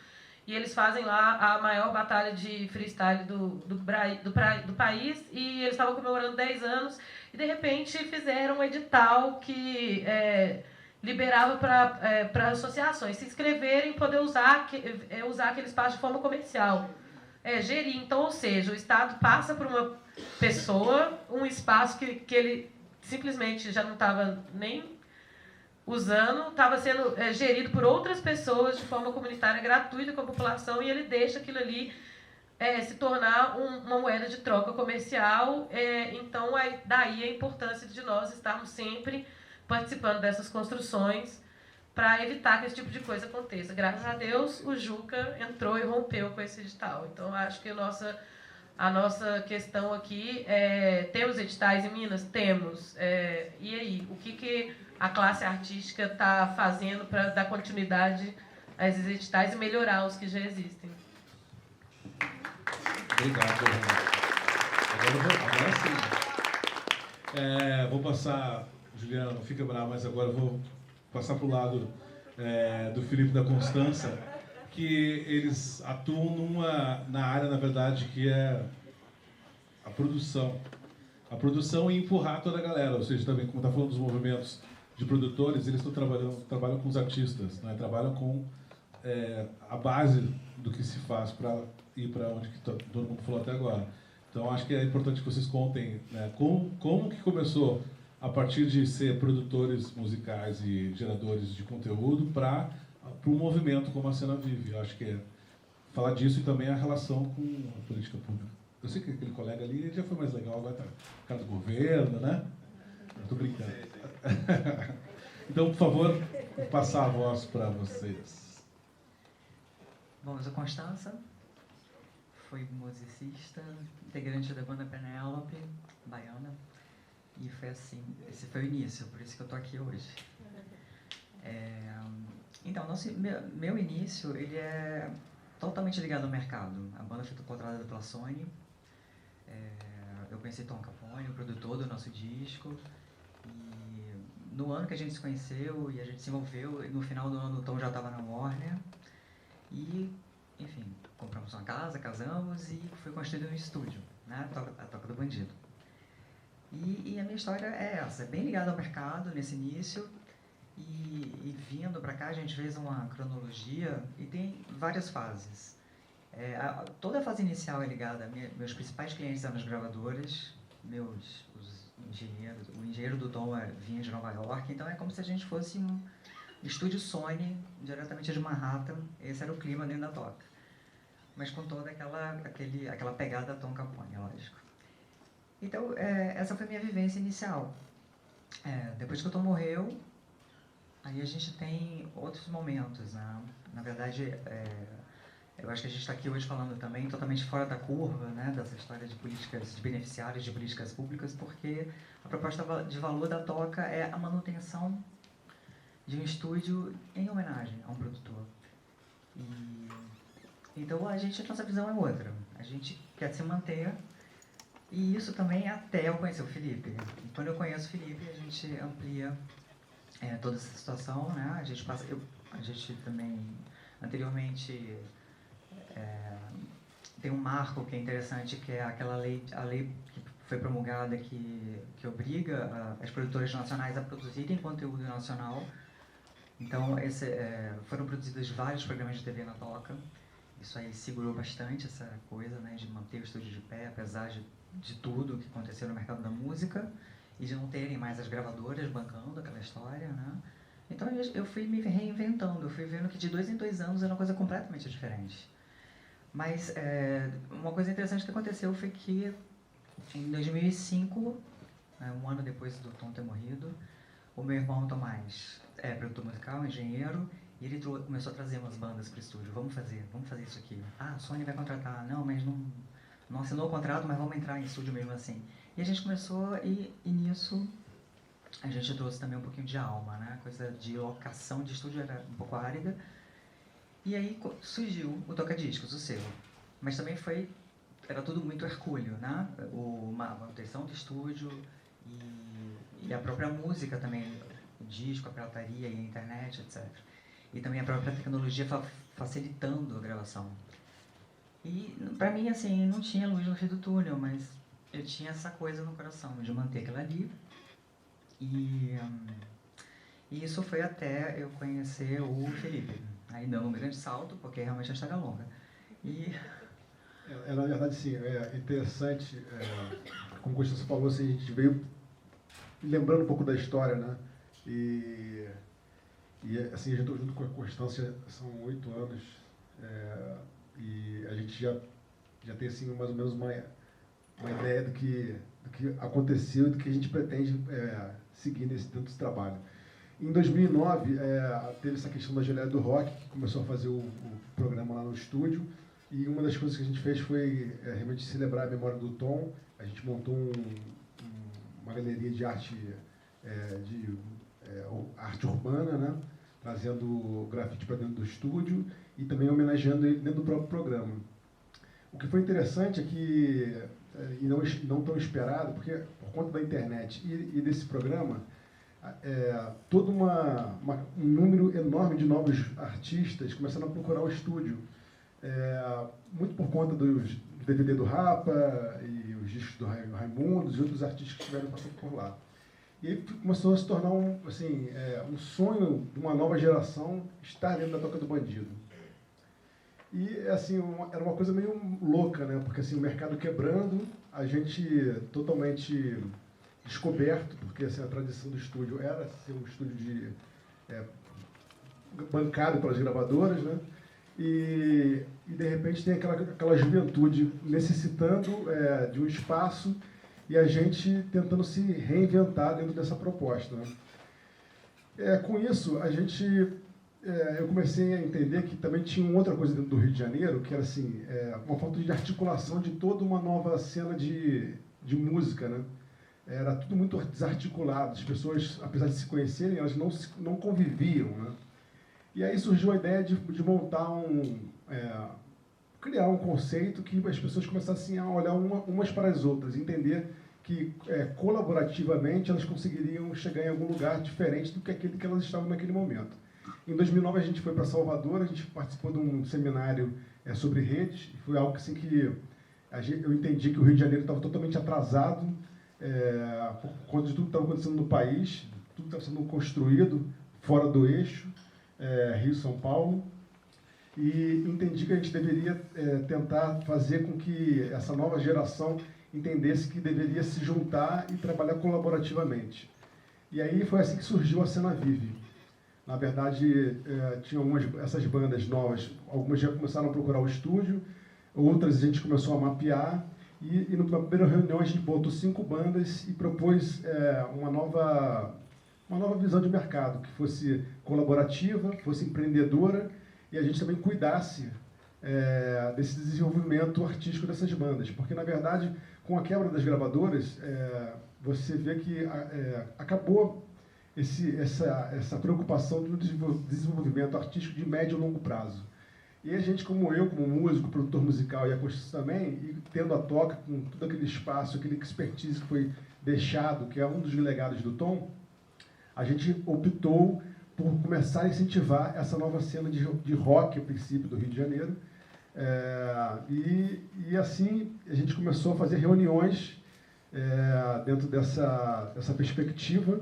e eles fazem lá a maior batalha de freestyle do país, e eles estavam comemorando 10 anos, e de repente fizeram um edital que liberava para associações se inscreverem e poder usar aquele espaço de forma comercial, gerir. Então, ou seja, o Estado passa por pessoa um espaço que ele simplesmente já não estava nem usando, estava sendo gerido por outras pessoas de forma comunitária, gratuita com a população, e ele deixa aquilo ali se tornar uma moeda de troca comercial. Então, daí a importância de nós estarmos sempre participando dessas construções para evitar que esse tipo de coisa aconteça. Graças a Deus, o Juca entrou e rompeu com esse edital. Então, acho que a nossa questão aqui temos editais em Minas? Temos. E aí, o que a classe artística está fazendo para dar continuidade a esses editais e melhorar os que já existem? Obrigado, agora sim. Vou passar, Juliana, não fica bravo, mas agora eu vou passar para o lado do Felipe e da Constança, que eles atuam na área, na verdade, que é a produção. A produção e empurrar toda a galera, ou seja, também, como está falando dos movimentos de produtores, eles trabalham com os artistas, né? Trabalham com a base do que se faz para ir para onde que todo mundo falou até agora. Então, acho que é importante que vocês contem, né, como que começou a partir de ser produtores musicais e geradores de conteúdo para um movimento como a Cena Vive. Eu acho que falar disso e também a relação com a política pública. Eu sei que aquele colega ali ele já foi mais legal, agora está no cara do governo, né? Estou brincando. Então, por favor, vou passar a voz para vocês. Bom, eu sou Constança, fui musicista, integrante da banda Penélope, baiana, e foi assim, esse foi o início, por isso que eu estou aqui hoje. Então, meu início, ele é totalmente ligado ao mercado. A banda foi contratada pela Sony, eu conheci Tom Capone, o produtor do nosso disco, e no ano que a gente se conheceu e a gente se envolveu, no final do ano o Tom já estava na Warner, e, enfim, compramos uma casa, casamos e foi construído um estúdio, né, a Toca do Bandido. E a minha história é essa, bem ligada ao mercado nesse início, e vindo para cá a gente fez uma cronologia e tem várias fases. Toda a fase inicial é ligada a meus principais clientes eram as gravadoras, os engenheiros. O engenheiro do Tom vinha de Nova York, então é como se a gente fosse um estúdio Sony, diretamente de Manhattan. Esse era o clima dentro da Toca, mas com toda aquela pegada Tom Capone, lógico. Então, essa foi a minha vivência inicial. Depois que o Tom morreu, aí a gente tem outros momentos, né? Na verdade, eu acho que a gente está aqui hoje falando também totalmente fora da curva, né? Dessa história de políticas, de beneficiários, de políticas públicas, porque a proposta de valor da Toca é a manutenção de um estúdio em homenagem a um produtor. Então, nossa visão é outra. A gente quer se manter. E isso também até eu conhecer o Felipe. E quando eu conheço o Felipe, a gente amplia toda essa situação, né? A gente também, anteriormente, tem um marco que é interessante, que é a lei que foi promulgada que obriga as produtoras nacionais a produzirem conteúdo nacional. Então, foram produzidos vários programas de TV na Toca. Isso aí segurou bastante essa coisa, né, de manter o estúdio de pé, apesar de tudo que aconteceu no mercado da música e de não terem mais as gravadoras bancando aquela história, né? Então eu fui me reinventando, eu fui vendo que de 2 em 2 anos era uma coisa completamente diferente. Mas uma coisa interessante que aconteceu foi que em 2005, um ano depois do Tom ter morrido, o meu irmão Tomás é produtor musical, engenheiro, e ele começou a trazer umas bandas para o estúdio. Vamos fazer isso aqui. A Sony vai contratar. Não, mas não assinou o contrato, mas vamos entrar em estúdio mesmo assim. E a gente começou, e nisso a gente trouxe também um pouquinho de alma, né? A coisa de locação de estúdio era um pouco árida. E aí surgiu o Toca-Discos, o selo. Mas também era tudo muito hercúleo, né? A manutenção do estúdio e a própria música também, o disco, a pirataria e a internet, etc. E também a própria tecnologia facilitando a gravação. E para mim, assim, não tinha luz no fim do túnel, mas eu tinha essa coisa no coração de manter aquilo ali. E isso foi até eu conhecer o Felipe. Aí dando um grande salto, porque realmente a história é longa. Na verdade, sim, é interessante, como o Constâncio falou, assim, a gente veio lembrando um pouco da história, né? E assim, eu estou junto com a Constância, são 8 anos, e a gente já tem, assim, mais ou menos uma ideia do que aconteceu e do que a gente pretende seguir dentro desse trabalho. Em 2009, teve essa questão da Geleia do Rock, que começou a fazer o programa lá no estúdio, e uma das coisas que a gente fez foi realmente celebrar a memória do Tom. A gente montou uma galeria de arte, arte urbana, né? Trazendo o grafite para dentro do estúdio e também homenageando ele dentro do próprio programa. O que foi interessante é que, e não tão esperado, porque por conta da internet e desse programa, todo um número enorme de novos artistas começaram a procurar o estúdio. Muito por conta dos DVD do Rapa e os discos do Raimundos e outros artistas que estiveram passando por lá. E aí começou a se tornar um sonho de uma nova geração estar dentro da Toca do Bandido. E assim, era uma coisa meio louca, né? Porque assim, o mercado quebrando, a gente totalmente descoberto, porque assim, a tradição do estúdio era ser um estúdio bancado pelas gravadoras, né? E de repente tem aquela juventude necessitando de um espaço e a gente tentando se reinventar dentro dessa proposta, né? Com isso, eu comecei a entender que também tinha uma outra coisa dentro do Rio de Janeiro, que era assim, uma falta de articulação de toda uma nova cena de música, né? Era tudo muito desarticulado, as pessoas, apesar de se conhecerem, elas não conviviam, né? E aí surgiu a ideia de montar criar um conceito que as pessoas começassem a olhar umas para as outras, entender que colaborativamente elas conseguiriam chegar em algum lugar diferente do que aquele que elas estavam naquele momento. Em 2009 a gente foi para Salvador, a gente participou de um seminário sobre redes, e foi algo assim que eu entendi que o Rio de Janeiro estava totalmente atrasado por conta de tudo que estava acontecendo no país, tudo estava sendo construído fora do eixo, Rio-São Paulo, e entendi que a gente deveria tentar fazer com que essa nova geração entendesse que deveria se juntar e trabalhar colaborativamente. E aí foi assim que surgiu a Cena Vive. Na verdade, tinham essas bandas novas, algumas já começaram a procurar o estúdio, outras a gente começou a mapear, e na primeira reunião a gente botou 5 bandas e propôs uma nova visão de mercado, que fosse colaborativa, fosse empreendedora, e a gente também cuidasse desse desenvolvimento artístico dessas bandas. Porque, na verdade, com a quebra das gravadoras, você vê que acabou essa preocupação do desenvolvimento artístico de médio e longo prazo. E a gente, como músico, produtor musical e a Constância também, e tendo a Toca com todo aquele espaço, aquele expertise que foi deixado, que é um dos legados do Tom, a gente optou por começar a incentivar essa nova cena de rock, a princípio, do Rio de Janeiro. E assim, a gente começou a fazer reuniões dentro dessa perspectiva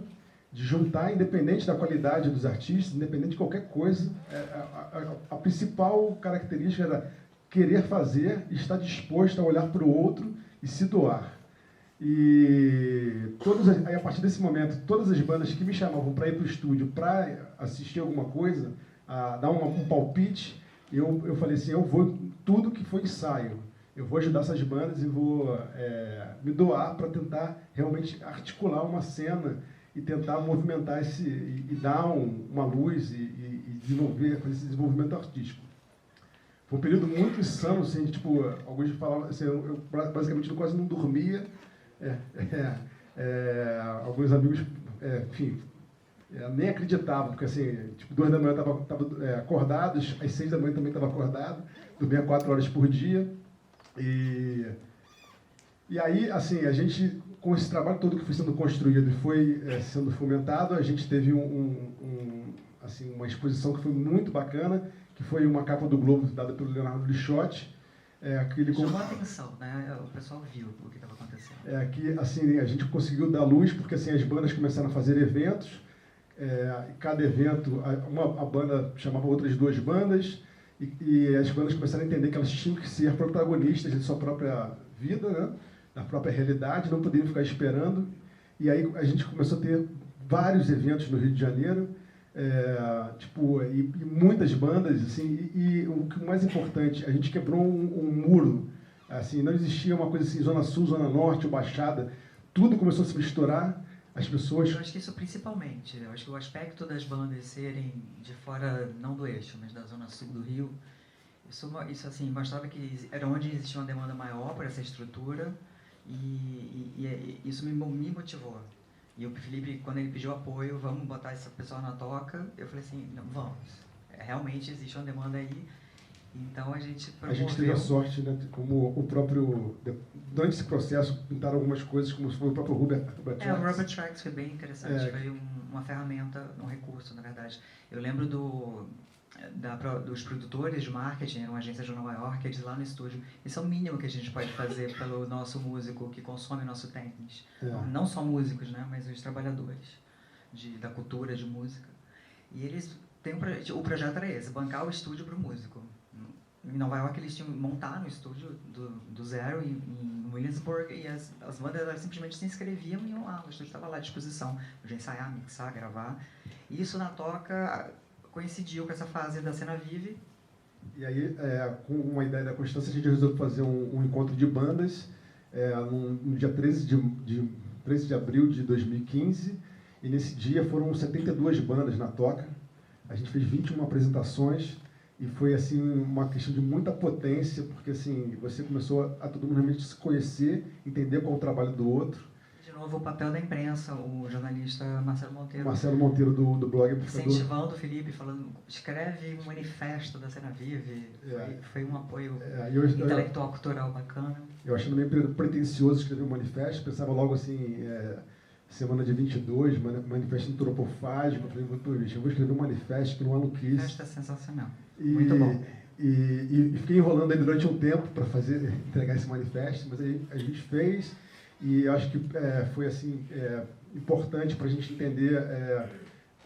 de juntar, independente da qualidade dos artistas, independente de qualquer coisa, a principal característica era querer fazer, estar disposto a olhar para o outro e se doar. E aí, a partir desse momento, todas as bandas que me chamavam para ir para o estúdio, para assistir alguma coisa, dar um palpite, eu falei assim, eu vou, tudo que for ensaio, eu vou ajudar essas bandas e vou me doar para tentar realmente articular uma cena e tentar movimentar e dar uma luz e desenvolver, fazer esse desenvolvimento artístico. Foi um período muito insano, assim, tipo, alguns falavam assim, eu basicamente quase não dormia, alguns amigos, enfim, nem acreditavam, porque assim, tipo, 2 da manhã eu estava acordado, às 6 da manhã também estava acordado, dormia 4 horas por dia, e aí, assim, a gente, com esse trabalho todo que foi sendo construído e foi sendo fomentado, a gente teve assim, uma exposição que foi muito bacana, que foi uma capa do Globo dada pelo Leonardo Lixotti. Chamou a atenção, né? O pessoal viu o que estava acontecendo. Que assim, a gente conseguiu dar luz, porque assim, as bandas começaram a fazer eventos, cada evento, a banda chamava outras 2 bandas, e as bandas começaram a entender que elas tinham que ser protagonistas de sua própria vida, né? Da própria realidade, não poderiam ficar esperando. E aí a gente começou a ter vários eventos no Rio de Janeiro, e muitas bandas, assim, e o que mais importante, a gente quebrou um muro, assim, não existia uma coisa assim, Zona Sul, Zona Norte, ou Baixada, tudo começou a se misturar, as pessoas... Eu acho que isso principalmente, eu acho que o aspecto das bandas serem de fora, não do eixo, mas da Zona Sul do Rio, isso assim, mostrava que era onde existia uma demanda maior por essa estrutura, e isso me motivou. E o Felipe, quando ele pediu apoio, vamos botar esse pessoal na toca, eu falei assim, não, vamos. Realmente existe uma demanda aí, então a gente promoveu... A gente teve a sorte, né, como o próprio... Durante esse processo, pintaram algumas coisas, como foi o próprio Robert Tracks. O Robert Tracks foi bem interessante, foi uma ferramenta, um recurso, na verdade. Eu lembro dos produtores de marketing, era uma agência de Nova York, eles lá no estúdio. Isso é o mínimo que a gente pode fazer pelo nosso músico que consome nosso tênis. Não só músicos, né, mas os trabalhadores da cultura de música. E eles o projeto era esse, bancar o estúdio para o músico. Em Nova York eles tinham que montar no estúdio do zero em Williamsburg, e as bandas elas simplesmente se inscreviam e iam lá, o estúdio estava lá à disposição, podia ensaiar, mixar, gravar. E isso na toca coincidiu com essa fase da Cena Vive. E aí, com uma ideia da Constância, a gente resolveu fazer um encontro de bandas no dia 13 de abril de 2015, e nesse dia foram 72 bandas na toca. A gente fez 21 apresentações, e foi assim uma questão de muita potência, porque assim, você começou a todo mundo realmente se conhecer, entender qual é o trabalho do outro. De novo, o papel da imprensa, o jornalista Marcelo Monteiro. Marcelo Monteiro do blog Amplificador. Incentivando o Felipe, falando, escreve um manifesto da Cena Vive. Foi um apoio intelectual, cultural bacana. Eu achando meio pretencioso escrever um manifesto, pensava logo assim, semana de 22, manifesto antropofágico. Eu falei, eu vou escrever um manifesto que não há no Kiss. Manifesto é sensacional. Muito bom. E fiquei enrolando aí durante um tempo para entregar esse manifesto, mas aí a gente fez, e eu acho que foi assim, importante para a gente entender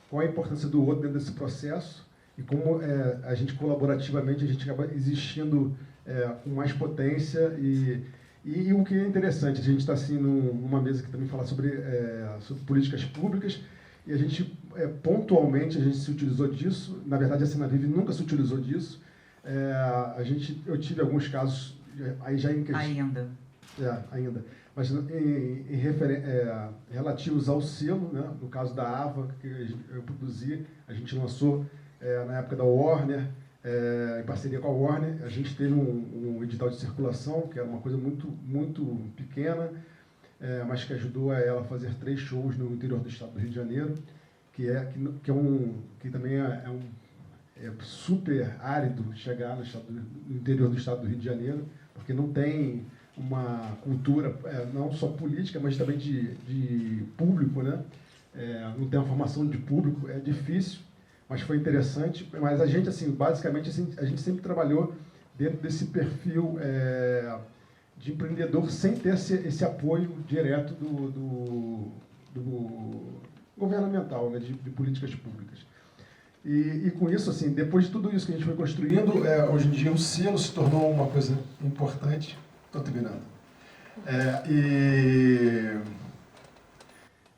qual a importância do outro dentro desse processo e como a gente colaborativamente a gente acaba existindo com mais potência e o que é interessante, a gente está assim numa mesa que também fala sobre políticas públicas, e a gente pontualmente a gente se utilizou disso. Na verdade, a Cena Vive nunca se utilizou disso. Eu tive alguns casos aí já em questão, ainda, mas relativos ao selo, né? No caso da AVA, que eu produzi, a gente lançou na época da Warner, em parceria com a Warner. A gente teve um edital de circulação, que era uma coisa muito, muito pequena, mas que ajudou ela a fazer 3 shows no interior do estado do Rio de Janeiro, que também é super árido chegar no interior do estado do Rio de Janeiro, porque não tem uma cultura, não só política, mas também de público, né? Não tem uma formação de público, é difícil, mas foi interessante. Mas a gente, assim, basicamente, assim, a gente sempre trabalhou dentro desse perfil de empreendedor, sem ter esse apoio direto do governamental, né, de políticas públicas. E com isso, assim, depois de tudo isso que a gente foi construindo, hoje em dia o selo se tornou uma coisa importante. Estou terminando.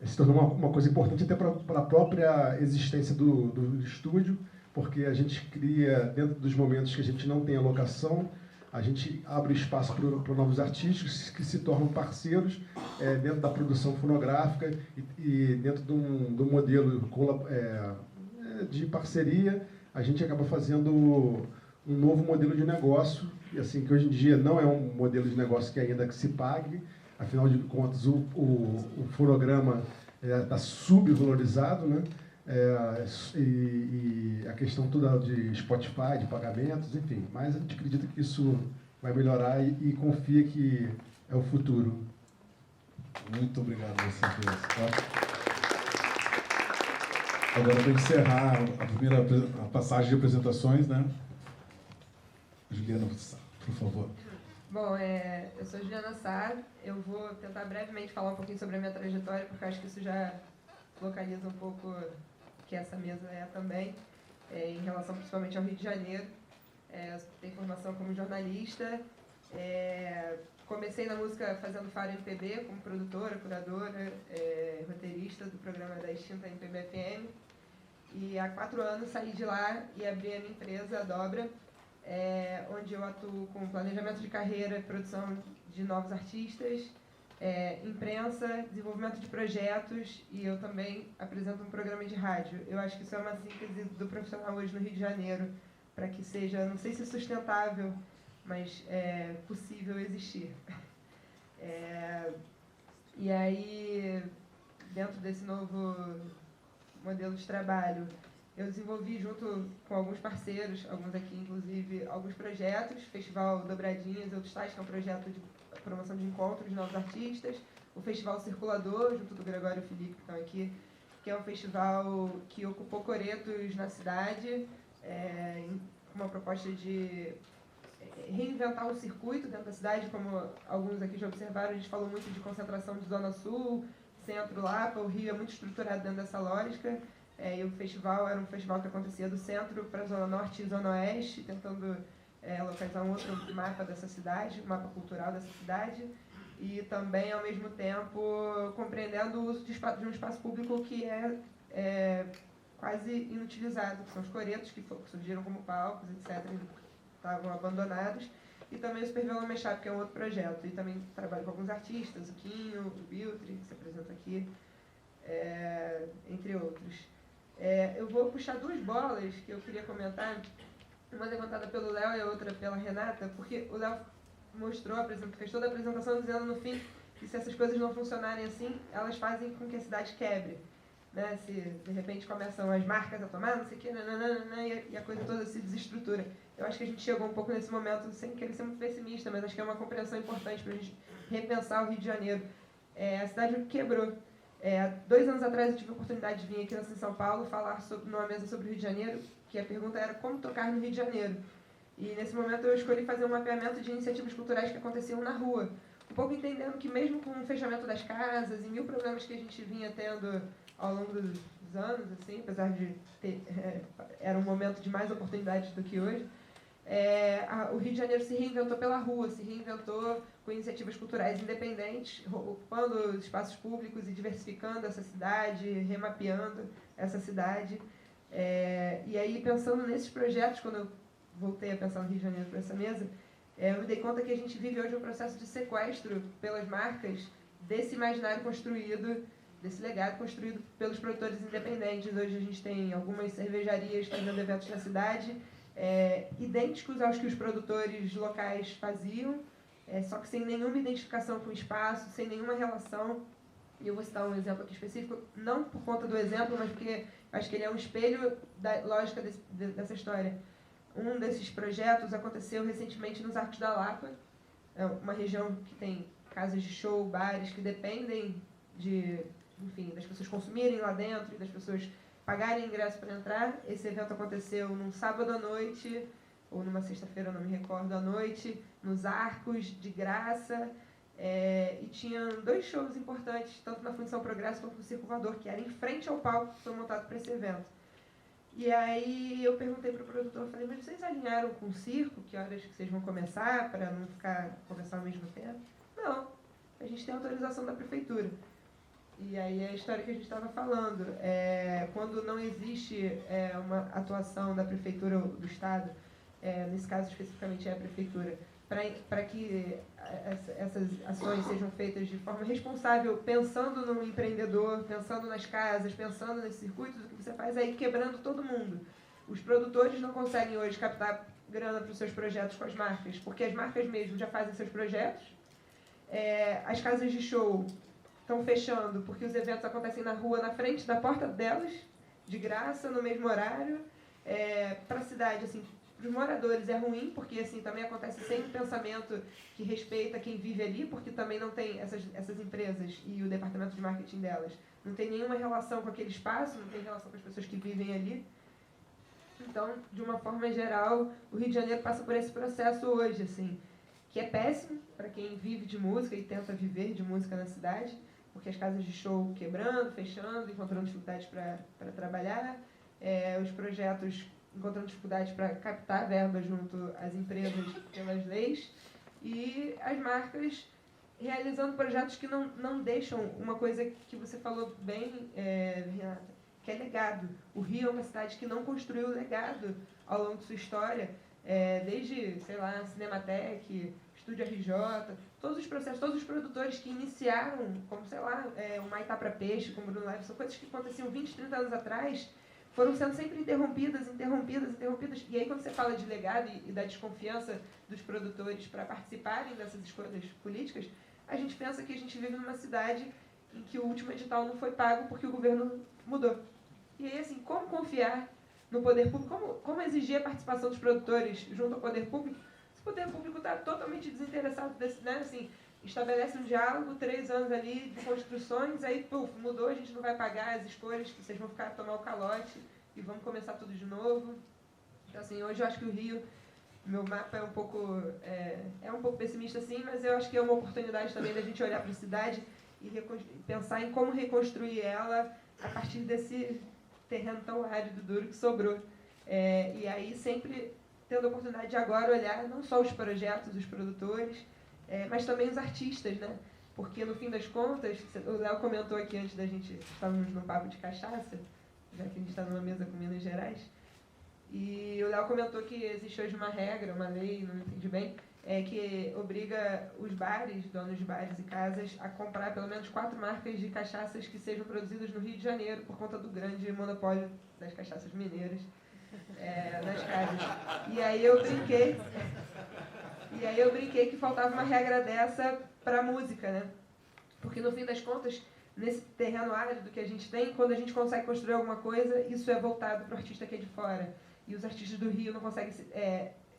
Se tornou uma coisa importante até para a própria existência do estúdio, porque a gente cria, dentro dos momentos que a gente não tem alocação, a gente abre espaço para novos artistas que se tornam parceiros dentro da produção fonográfica e dentro de um modelo de parceria, a gente acaba fazendo um novo modelo de negócio, e assim, que hoje em dia não é um modelo de negócio que ainda que se pague, afinal de contas o fonograma está subvalorizado, né? E a questão toda de Spotify, de pagamentos, enfim. Mas a gente acredita que isso vai melhorar e confia que é o futuro. Muito obrigado a vocês dois. Agora, para encerrar a primeira passagem de apresentações, né? Juliana, por favor. Bom, eu sou Juliana Sá. Eu vou tentar brevemente falar um pouquinho sobre a minha trajetória, porque eu acho que isso já localiza um pouco que essa mesa também, em relação principalmente ao Rio de Janeiro. tenho formação como jornalista. Comecei na música fazendo Faro MPB, como produtora, curadora, roteirista do programa da extinta MPB FM. E há 4 anos saí de lá e abri a minha empresa, a Dobra, onde eu atuo com planejamento de carreira, produção de novos artistas, imprensa, desenvolvimento de projetos, e eu também apresento um programa de rádio. Eu acho que isso é uma síntese do profissional hoje no Rio de Janeiro, para que seja, não sei se sustentável, mas é possível existir. E aí, dentro desse novo modelo de trabalho, eu desenvolvi junto com alguns parceiros, alguns aqui inclusive, alguns projetos, Festival Dobradinhas e Outros Tais, que é um projeto de promoção de encontros de novos artistas, o Festival Circulador, junto do Gregório e Felipe, que estão aqui, que é um festival que ocupou coretos na cidade, com uma proposta de reinventar o circuito dentro da cidade, como alguns aqui já observaram. A gente falou muito de concentração de Zona Sul, Centro, Lapa. O Rio é muito estruturado dentro dessa lógica, e o festival era um festival que acontecia do centro para a Zona Norte e Zona Oeste, tentando localizar um outro mapa dessa cidade, um mapa cultural dessa cidade, e também, ao mesmo tempo, compreendendo o uso de um espaço público que é quase inutilizado, que são os coretos, que surgiram como palcos, etc., estavam abandonados, e também o Super Violão Mashup, que é um outro projeto, e também trabalho com alguns artistas, o Quinho, o Biltri, que se apresenta aqui, entre outros. Eu vou puxar 2 bolas que eu queria comentar, uma levantada pelo Léo e a outra pela Renata, porque o Léo fez toda a apresentação dizendo no fim que se essas coisas não funcionarem assim, elas fazem com que a cidade quebre. Né? Se de repente começam as marcas a tomar, não sei o que, e a coisa toda se desestrutura. Eu acho que a gente chegou um pouco nesse momento, sem querer ser muito pessimista, mas acho que é uma compreensão importante para a gente repensar o Rio de Janeiro. A cidade quebrou. 2 anos atrás eu tive a oportunidade de vir aqui em São Paulo falar numa mesa sobre o Rio de Janeiro, que a pergunta era como tocar no Rio de Janeiro. E nesse momento eu escolhi fazer um mapeamento de iniciativas culturais que aconteciam na rua. Um pouco entendendo que mesmo com o fechamento das casas e 1000 problemas que a gente vinha tendo ao longo dos anos, assim, apesar de era um momento de mais oportunidades do que hoje, o Rio de Janeiro se reinventou pela rua, se reinventou com iniciativas culturais independentes, ocupando os espaços públicos e diversificando essa cidade, remapeando essa cidade. E aí, pensando nesses projetos, quando eu voltei a pensar no Rio de Janeiro para essa mesa, eu me dei conta que a gente vive hoje um processo de sequestro pelas marcas desse imaginário construído, desse legado construído pelos produtores independentes. Hoje a gente tem algumas cervejarias fazendo eventos na cidade, idênticos aos que os produtores locais faziam, só que sem nenhuma identificação com o espaço, sem nenhuma relação. E eu vou citar um exemplo aqui específico, não por conta do exemplo, mas porque acho que ele é um espelho da lógica dessa história. Um desses projetos aconteceu recentemente nos Arcos da Lapa, uma região que tem casas de show, bares, que dependem das pessoas consumirem lá dentro e das pessoas pagarem ingresso para entrar. Esse evento aconteceu num sábado à noite, ou numa sexta-feira, eu não me recordo, à noite, nos Arcos, de graça, e tinham 2 shows importantes, tanto na Fundição Progresso quanto no Circo Voador, que era em frente ao palco que foi montado para esse evento. E aí eu perguntei para o produtor, falei, mas vocês alinharam com o circo? Que horas que vocês vão começar, para não começar ao mesmo tempo? Não, a gente tem autorização da prefeitura. E aí é a história que a gente estava falando. Quando não existe uma atuação da prefeitura ou do Estado, nesse caso especificamente é a prefeitura, para que essas ações sejam feitas de forma responsável, pensando no empreendedor, pensando nas casas, pensando nesses circuitos, o que você faz é ir quebrando todo mundo. Os produtores não conseguem hoje captar grana para os seus projetos com as marcas, porque as marcas mesmo já fazem seus projetos. As casas de show estão fechando porque os eventos acontecem na rua, na frente da porta delas, de graça, no mesmo horário. Para a cidade, assim, para os moradores é ruim, porque assim, também acontece sem um pensamento que respeita quem vive ali, porque também não tem essas empresas e o departamento de marketing delas. Não tem nenhuma relação com aquele espaço, não tem relação com as pessoas que vivem ali. Então, de uma forma geral, o Rio de Janeiro passa por esse processo hoje, assim, que é péssimo para quem vive de música e tenta viver de música na cidade, porque as casas de show quebrando, fechando, encontrando dificuldades para trabalhar, os projetos encontrando dificuldades para captar verba junto às empresas pelas leis, e as marcas realizando projetos que não deixam uma coisa que você falou bem, Renata, que é legado. O Rio é uma cidade que não construiu legado ao longo de sua história, desde, sei lá, Cinematec, Estúdio RJ, todos os processos, todos os produtores que iniciaram, como, sei lá, o Maitá para Peixe, como Bruno Live, são coisas que aconteciam 20, 30 anos atrás, foram sendo sempre interrompidas. E aí, quando você fala de legado e da desconfiança dos produtores para participarem dessas escolhas políticas, a gente pensa que a gente vive numa cidade em que o último edital não foi pago porque o governo mudou. E aí, assim, como confiar no poder público? Como exigir a participação dos produtores junto ao poder público? Se o poder público está totalmente desinteressado, né? Assim, estabelece um diálogo, 3 anos ali de construções, aí, puf, mudou, a gente não vai pagar as escolhas, que vocês vão ficar a tomar o calote e vamos começar tudo de novo. Então, assim, hoje eu acho que o Rio, meu mapa é um pouco pessimista, sim, mas eu acho que é uma oportunidade também da gente olhar para a cidade e pensar em como reconstruir ela a partir desse terreno tão árido, duro que sobrou. E aí sempre tendo a oportunidade de agora olhar não só os projetos, os produtores, mas também os artistas, né? Porque no fim das contas, o Léo comentou aqui antes da gente, estávamos num papo de cachaça, já que a gente está numa mesa com Minas Gerais, e o Léo comentou que existe hoje uma regra, uma lei, não entendi bem, que obriga os bares, donos de bares e casas, a comprar pelo menos 4 marcas de cachaças que sejam produzidas no Rio de Janeiro, por conta do grande monopólio das cachaças mineiras nas casas. E aí eu brinquei que faltava uma regra dessa para a música, né? Porque no fim das contas, nesse terreno árido que a gente tem, quando a gente consegue construir alguma coisa, isso é voltado para o artista que é de fora. E os artistas do Rio não conseguem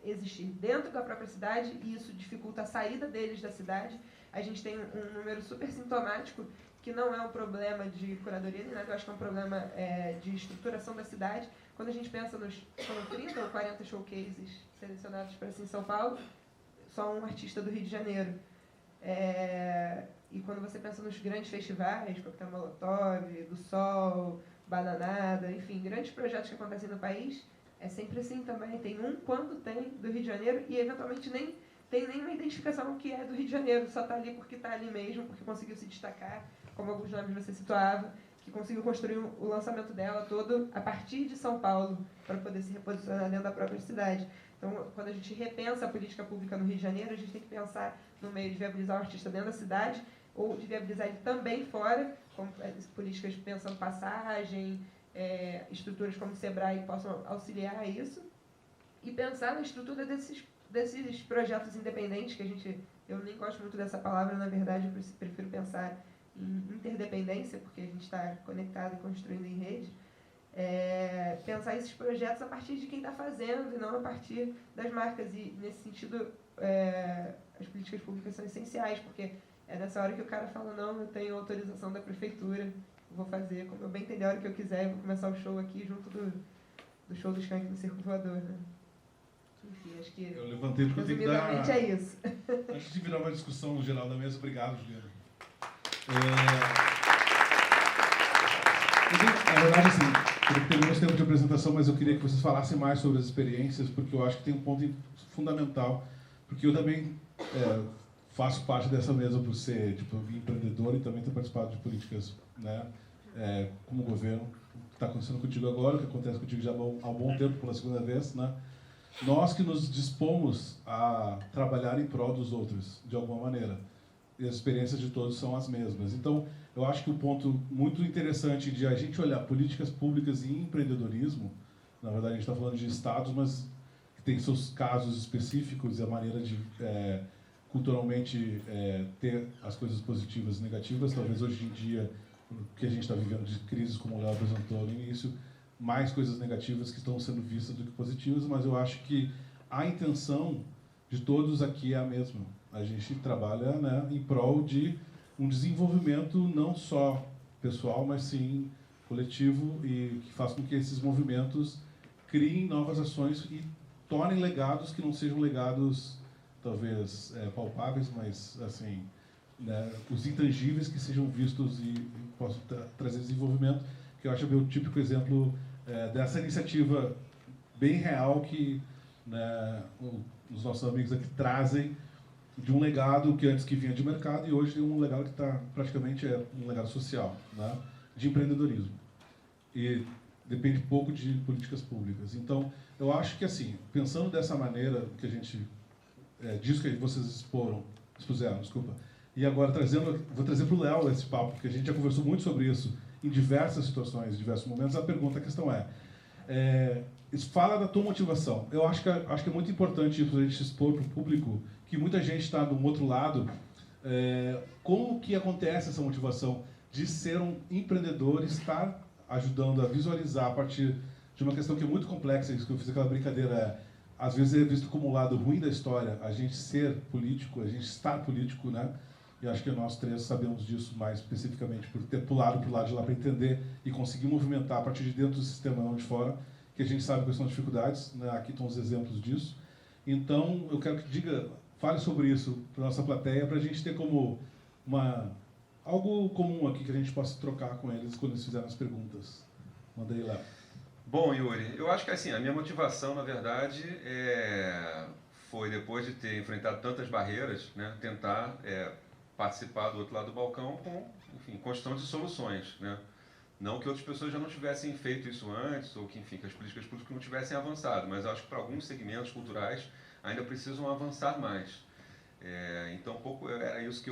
existir dentro da própria cidade, e isso dificulta a saída deles da cidade. A gente tem um número super sintomático, que não é um problema de curadoria nem nada, eu acho que é um problema de estruturação da cidade. Quando a gente pensa foram 30 ou 40 showcases selecionados para assim, São Paulo, só um artista do Rio de Janeiro. E quando você pensa nos grandes festivais, Coquetel Molotov, do Sol, Bananada, enfim, grandes projetos que acontecem no país, é sempre assim também. Tem quando tem, do Rio de Janeiro, e eventualmente nem tem nenhuma identificação que é do Rio de Janeiro, só está ali porque está ali mesmo, porque conseguiu se destacar, como alguns nomes você situava, que conseguiu construir o lançamento dela todo a partir de São Paulo, para poder se reposicionar dentro da própria cidade. Então, quando a gente repensa a política pública no Rio de Janeiro, a gente tem que pensar no meio de viabilizar o artista dentro da cidade, ou de viabilizar ele também fora, como políticas pensando passagem, estruturas como o Sebrae que possam auxiliar a isso, e pensar na estrutura desses projetos independentes, que eu nem gosto muito dessa palavra, na verdade, eu prefiro pensar em interdependência, porque a gente está conectado e construindo em rede. Pensar esses projetos a partir de quem está fazendo e não a partir das marcas. E, nesse sentido, as políticas públicas são essenciais, porque é nessa hora que o cara fala, não, eu tenho autorização da prefeitura, vou fazer como eu bem entender a hora que eu quiser, vou começar o show aqui junto do show do Skank no Circo Voador, né? Enfim, acho que, eu levantei porque eu tenho que dar... resumidamente, é isso. Antes de virar uma discussão no geral da mesa, obrigado, Juliana. Na verdade, assim, eu terminei esse tempo de apresentação, mas eu queria que vocês falassem mais sobre as experiências, porque eu acho que tem um ponto fundamental, porque eu também faço parte dessa mesa por ser empreendedor e também ter participado de políticas, né, como governo, o que está acontecendo contigo agora, o que acontece contigo já há um bom tempo, pela segunda vez, né? Nós que nos dispomos a trabalhar em prol dos outros, de alguma maneira. E as experiências de todos são as mesmas. Então, eu acho que o ponto muito interessante de a gente olhar políticas públicas e empreendedorismo, na verdade a gente está falando de estados, mas que tem seus casos específicos e a maneira de culturalmente ter as coisas positivas e negativas. Talvez hoje em dia, o que a gente está vivendo de crises, como o Léo apresentou no início, mais coisas negativas que estão sendo vistas do que positivas, mas eu acho que a intenção de todos aqui é a mesma. A gente trabalha, né, em prol de um desenvolvimento não só pessoal, mas sim coletivo, e que faça com que esses movimentos criem novas ações e tornem legados que não sejam legados, talvez, palpáveis, mas, assim, né, os intangíveis que sejam vistos e possam trazer desenvolvimento, que eu acho que é o típico exemplo dessa iniciativa bem real que, né, os nossos amigos aqui trazem de um legado que antes que vinha de mercado e hoje tem um legado que está praticamente um legado social, né, de empreendedorismo. E depende pouco de políticas públicas. Então, eu acho que, assim, pensando dessa maneira que a gente, disso que vocês expuseram, desculpa, e agora vou trazer para o Léo esse papo, porque a gente já conversou muito sobre isso em diversas situações, em diversos momentos. A questão fala da tua motivação. Eu acho que é muito importante para a gente expor para o público que muita gente está do outro lado. Como que acontece essa motivação de ser um empreendedor, estar ajudando a visualizar a partir de uma questão que é muito complexa, isso que eu fiz aquela brincadeira, às vezes é visto como um lado ruim da história, a gente ser político, a gente estar político, né? E acho que nós três sabemos disso mais especificamente, por ter pulado para o lado de lá para entender e conseguir movimentar a partir de dentro do sistema, não de fora, que a gente sabe quais são as dificuldades, né? Aqui estão os exemplos disso. Então, eu quero que fale sobre isso para a nossa plateia, para a gente ter como algo comum aqui que a gente possa trocar com eles quando eles fizerem as perguntas. Manda aí, Léo. Bom, Yuri, eu acho que assim, a minha motivação, na verdade, foi depois de ter enfrentado tantas barreiras, né, tentar participar do outro lado do balcão com, enfim, construção de soluções, né? Não que outras pessoas já não tivessem feito isso antes, ou que, enfim, que as políticas públicas não tivessem avançado, mas eu acho que para alguns segmentos culturais ainda precisam avançar mais. Então, um pouco era isso que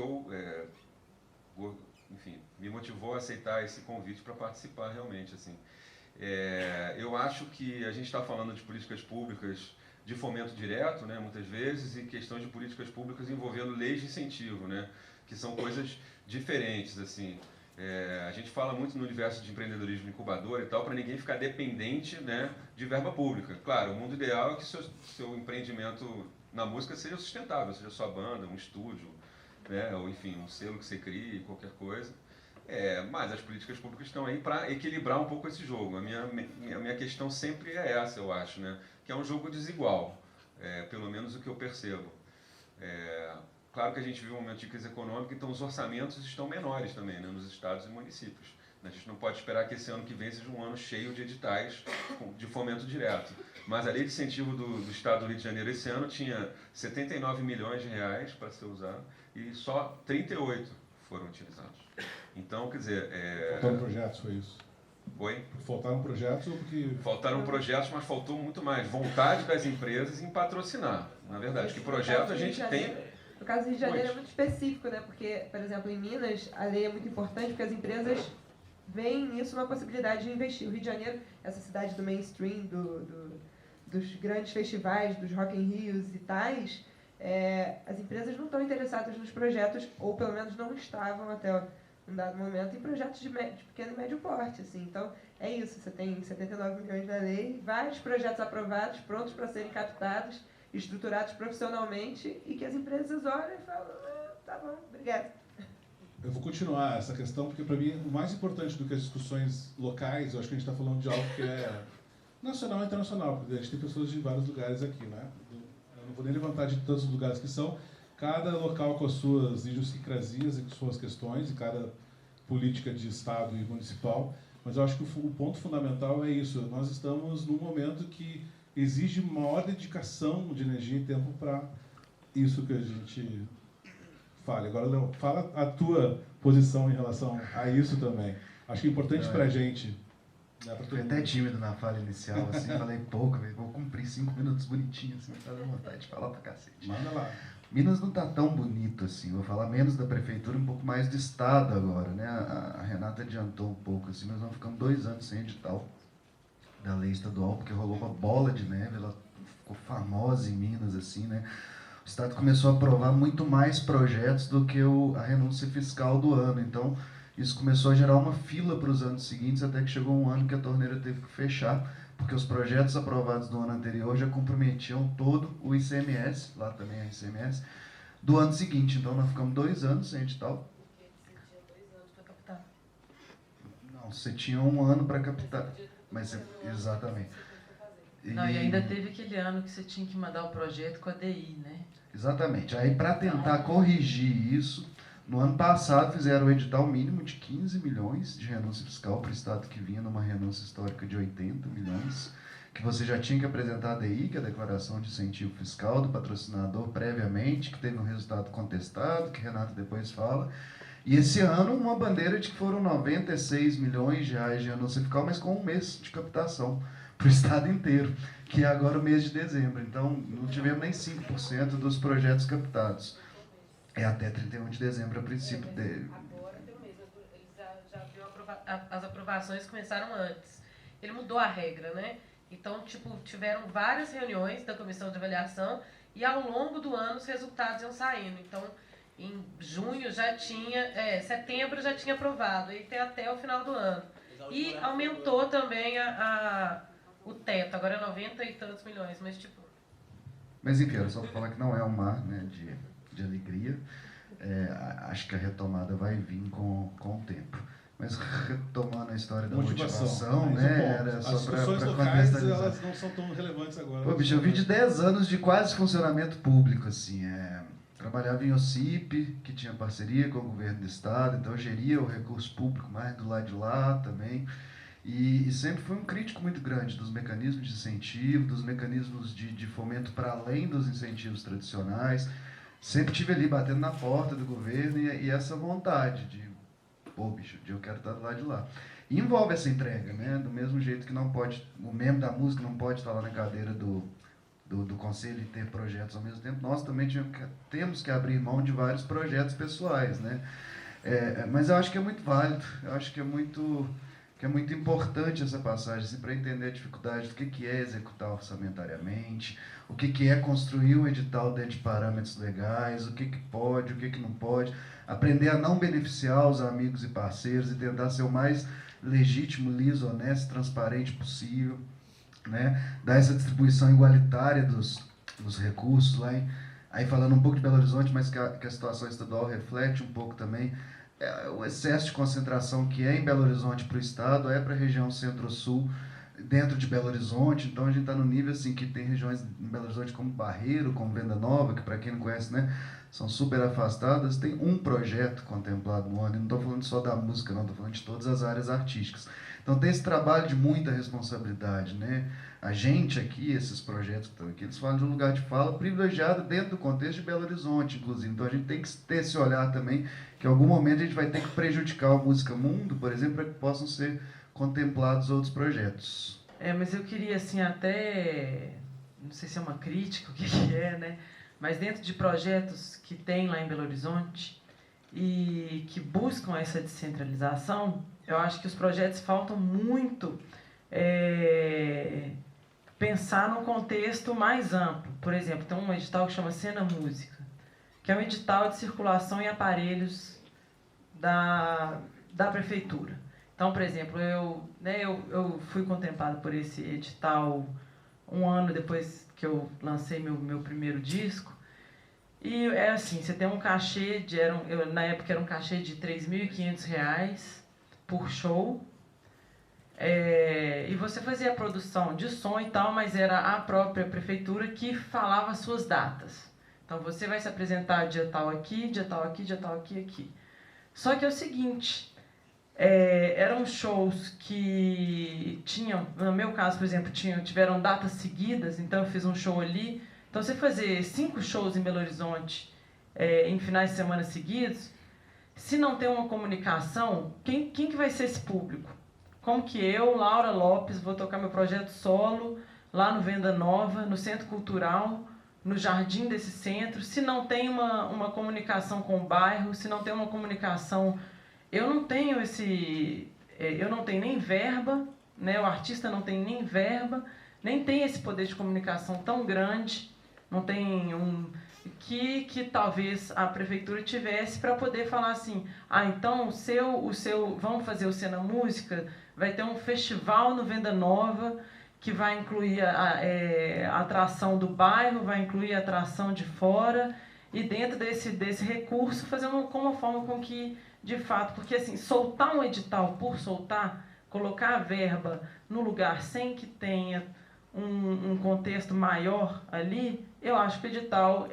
enfim, me motivou a aceitar esse convite para participar realmente, assim. Eu acho que a gente está falando de políticas públicas de fomento direto, né, muitas vezes, e questões de políticas públicas envolvendo leis de incentivo, né, que são coisas diferentes, assim. A gente fala muito no universo de empreendedorismo incubador e tal, para ninguém ficar dependente, né, de verba pública. Claro, o mundo ideal é que seu empreendimento na música seja sustentável, seja sua banda, um estúdio, né, ou enfim, um selo que você crie, qualquer coisa. Mas as políticas públicas estão aí para equilibrar um pouco esse jogo. A minha questão sempre é essa, eu acho, né, que é um jogo desigual, pelo menos o que eu percebo. Claro que a gente vive um momento de crise econômica, então os orçamentos estão menores também, né, nos estados e municípios. A gente não pode esperar que esse ano que vem seja um ano cheio de editais de fomento direto. Mas a lei de incentivo do estado do Rio de Janeiro esse ano tinha 79 milhões de reais para ser usado e só 38 foram utilizados. Então, quer dizer... Faltaram projetos, foi isso? Oi? Faltaram projetos ou porque... Faltaram projetos, mas faltou muito mais vontade das empresas em patrocinar. Na verdade, que projeto a gente tem... No caso do Rio de Janeiro é muito específico, né? Porque, por exemplo, em Minas, a lei é muito importante porque as empresas veem nisso uma possibilidade de investir. O Rio de Janeiro, essa cidade do mainstream, dos grandes festivais, dos Rock in Rios e tais, as empresas não estão interessadas nos projetos, ou pelo menos não estavam até um dado momento, em projetos de pequeno e médio porte. Assim. Então, é isso. Você tem 79 milhões na lei, vários projetos aprovados, prontos para serem captados, estruturados profissionalmente, e que as empresas olham e falam, tá bom, obrigado. Eu vou continuar essa questão, porque para mim o mais importante do que as discussões locais, eu acho que a gente está falando de algo que é nacional e internacional, porque a gente tem pessoas de vários lugares aqui, né? Eu não vou nem levantar de todos os lugares que são, cada local com as suas idiosincrasias e com suas questões, e cada política de estado e municipal, mas eu acho que o ponto fundamental é isso, nós estamos num momento que exige maior dedicação de energia e tempo para isso que a gente fale. Agora, Léo, fala a tua posição em relação a isso também. Acho que é importante para a gente. Né, Fiquei até tímido na fala inicial, assim, falei pouco, vou cumprir 5 minutos bonitinhos, assim, tá dando vontade de falar pra cacete. Manda lá. Minas não tá tão bonito assim, vou falar menos da prefeitura, um pouco mais do estado agora, né? A Renata adiantou um pouco, assim, nós ficamos 2 anos sem edital da lei estadual, porque rolou uma bola de neve, ela ficou famosa em Minas, assim, né? O Estado começou a aprovar muito mais projetos do que a renúncia fiscal do ano, então isso começou a gerar uma fila para os anos seguintes, até que chegou um ano que a torneira teve que fechar, porque os projetos aprovados do ano anterior já comprometiam todo o ICMS, lá também é ICMS, do ano seguinte, então nós ficamos 2 anos sem edital. Você tinha 2 anos para captar. Não, você tinha 1 ano para captar. Mas exatamente. Não, e ainda teve aquele ano que você tinha que mandar o projeto com a DI, né? Exatamente. Aí, para tentar corrigir isso, no ano passado fizeram o edital mínimo de 15 milhões de renúncia fiscal para o Estado que vinha numa renúncia histórica de 80 milhões. que você já tinha que apresentar a DI, que é a Declaração de Incentivo Fiscal do patrocinador previamente, que teve um resultado contestado, que Renato depois fala. E esse ano, uma bandeira de que foram 96 milhões de reais de anúncio fiscal, mas com um mês de captação para o estado inteiro, que é agora o mês de dezembro. Então, não tivemos nem 5% dos projetos captados. É até 31 de dezembro, a princípio. Agora tem um mês, eles já viu as aprovações começaram antes. Ele mudou a regra, né? Então, tipo, tiveram várias reuniões da comissão de avaliação e ao longo do ano os resultados iam saindo. Então, em junho já tinha, setembro já tinha aprovado, e tem até o final do ano. E aumentou também o teto, agora é 90 e tantos milhões, mas tipo... Mas enfim, era só para falar que não é um mar, né, de alegria. Acho que a retomada vai vir com o tempo. Mas retomando a história da motivação, né, era só para contextualizar. Elas não são tão relevantes agora. Pô, bicho, eu vim de 10 anos de quase funcionamento público, assim, trabalhava em OCIP, que tinha parceria com o governo do estado, então eu geria o recurso público mais do lado de lá também. E sempre fui um crítico muito grande dos mecanismos de incentivo, dos mecanismos de fomento para além dos incentivos tradicionais. Sempre tive ali batendo na porta do governo e essa vontade de, pô, bicho, eu quero estar do lado de lá. E envolve essa entrega, né? Do mesmo jeito que não pode, o membro da música não pode estar lá na cadeira do conselho e ter projetos ao mesmo tempo, nós também temos que abrir mão de vários projetos pessoais, né? Mas eu acho que é muito válido, eu acho que é muito importante essa passagem assim, para entender a dificuldade do que é executar orçamentariamente, o que é construir um edital dentro de parâmetros legais, o que pode, o que não pode, aprender a não beneficiar os amigos e parceiros e tentar ser o mais legítimo, liso, honesto, transparente possível, né? Dar essa distribuição igualitária dos recursos lá, aí falando um pouco de Belo Horizonte, mas que a situação estadual reflete um pouco também o excesso de concentração que é em Belo Horizonte para o estado, para a região centro-sul, dentro de Belo Horizonte. Então a gente está no nível assim que tem regiões em Belo Horizonte como Barreiro, como Venda Nova, que para quem não conhece, né, são super afastadas, tem um projeto contemplado no ano, e não estou falando só da música, não, estou falando de todas as áreas artísticas. Então tem esse trabalho de muita responsabilidade, né? A gente aqui, esses projetos que estão aqui, eles falam de um lugar de fala privilegiado dentro do contexto de Belo Horizonte, inclusive. Então a gente tem que ter esse olhar também, que em algum momento a gente vai ter que prejudicar o Música Mundo, por exemplo, para que possam ser contemplados outros projetos. Mas eu queria, assim, até, não sei se é uma crítica, o que é, né? Mas dentro de projetos que tem lá em Belo Horizonte e que buscam essa descentralização, eu acho que os projetos faltam muito pensar num contexto mais amplo. Por exemplo, tem um edital que chama Cena Música, que é um edital de circulação em aparelhos da prefeitura. Então, por exemplo, eu fui contemplado por esse edital um ano depois que eu lancei meu primeiro disco. E é assim, você tem um cachê, na época era um cachê de R$ 3.500 por show. E você fazia a produção de som e tal, mas era a própria prefeitura que falava as suas datas. Então você vai se apresentar dia tal aqui, dia tal aqui, dia tal aqui, aqui. Só que é o seguinte, eram shows que tinham, no meu caso, por exemplo, tiveram datas seguidas, então eu fiz um show ali. Então você fazer 5 shows em Belo Horizonte em finais de semana seguidos, se não tem uma comunicação, quem que vai ser esse público? Como que eu, Laura Lopes, vou tocar meu projeto solo lá no Venda Nova, no Centro Cultural, no jardim desse centro, se não tem uma comunicação com o bairro, se não tem uma comunicação... Eu não tenho nem verba, né? O artista não tem nem verba, nem tem esse poder de comunicação tão grande, não tem que talvez a prefeitura tivesse para poder falar assim, então vamos fazer o Cena Música, vai ter um festival no Venda Nova que vai incluir a atração do bairro, vai incluir a atração de fora, e dentro desse recurso fazer com uma forma com que, de fato, porque assim, soltar um edital por soltar, colocar a verba no lugar sem que tenha um contexto maior ali, eu acho que o edital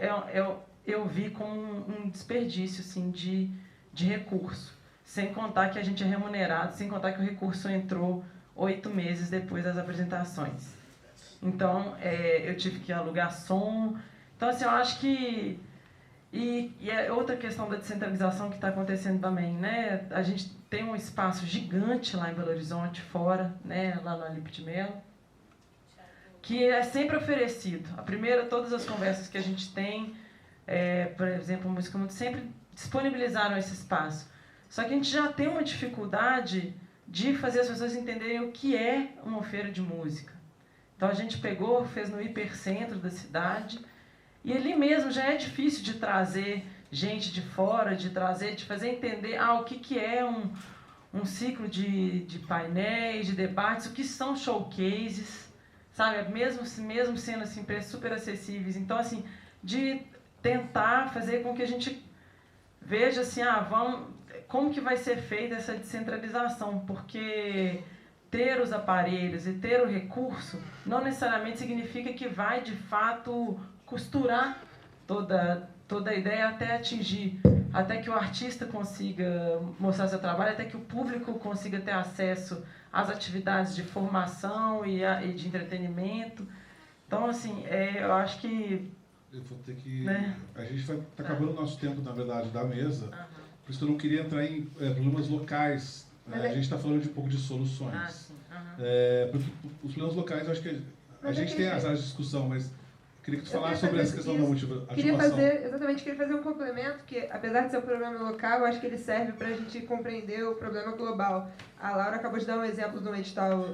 eu vi como um desperdício assim, de recurso. Sem contar que a gente é remunerado, sem contar que o recurso entrou 8 meses depois das apresentações. Então, eu tive que alugar som. Então, assim, eu acho que... E é outra questão da descentralização que está acontecendo também, né? A gente tem um espaço gigante lá em Belo Horizonte, fora, né? Lá no Alipe de Melo, que é sempre oferecido. Todas as conversas que a gente tem, por exemplo, Música Mundo, sempre disponibilizaram esse espaço. Só que a gente já tem uma dificuldade de fazer as pessoas entenderem o que é uma feira de música. Então a gente fez no hipercentro da cidade, e ali mesmo já é difícil de trazer gente de fora, de fazer entender o que é um ciclo de painéis, de debates, o que são showcases, sabe? Mesmo sendo assim, preços super acessíveis. Então, assim, de tentar fazer com que a gente veja assim, como que vai ser feita essa descentralização, porque ter os aparelhos e ter o recurso não necessariamente significa que vai, de fato, costurar toda a ideia até que o artista consiga mostrar seu trabalho, até que o público consiga ter acesso às atividades de formação e de entretenimento. Então, assim, eu acho que... Eu vou ter que... Né? A gente está acabando o nosso tempo, na verdade, da mesa. Por isso que eu não queria entrar em problemas locais. A gente está falando de um pouco de soluções. Porque os problemas locais, eu acho que a gente tem as áreas de discussão, mas queria que tu falasse sobre essa questão da ativação. Queria fazer um complemento, que apesar de ser um problema local, eu acho que ele serve para a gente compreender o problema global. A Laura acabou de dar um exemplo de um edital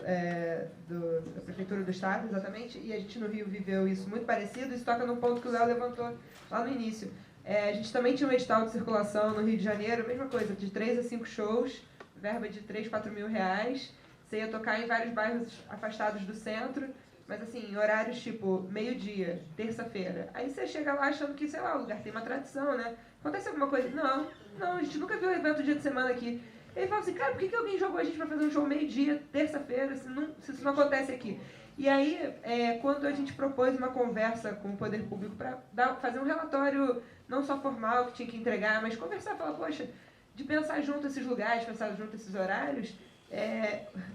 da Prefeitura do Estado, exatamente, e a gente no Rio viveu isso muito parecido. Isso toca num ponto que o Léo levantou lá no início. A gente também tinha um edital de circulação no Rio de Janeiro, mesma coisa, de 3 a 5 shows, verba de 3, 4 mil reais. Você ia tocar em vários bairros afastados do centro, mas assim, em horários tipo meio-dia, terça-feira. Aí você chega lá achando que, sei lá, o lugar tem uma tradição, né? Acontece alguma coisa? Não, a gente nunca viu evento dia de semana aqui. Ele fala assim, cara, por que alguém jogou a gente pra fazer um show meio-dia, terça-feira, se isso não acontece aqui? E aí, quando a gente propôs uma conversa com o poder público para fazer um relatório não só formal que tinha que entregar, mas conversar, falar, poxa, de pensar junto esses lugares, pensar junto esses horários,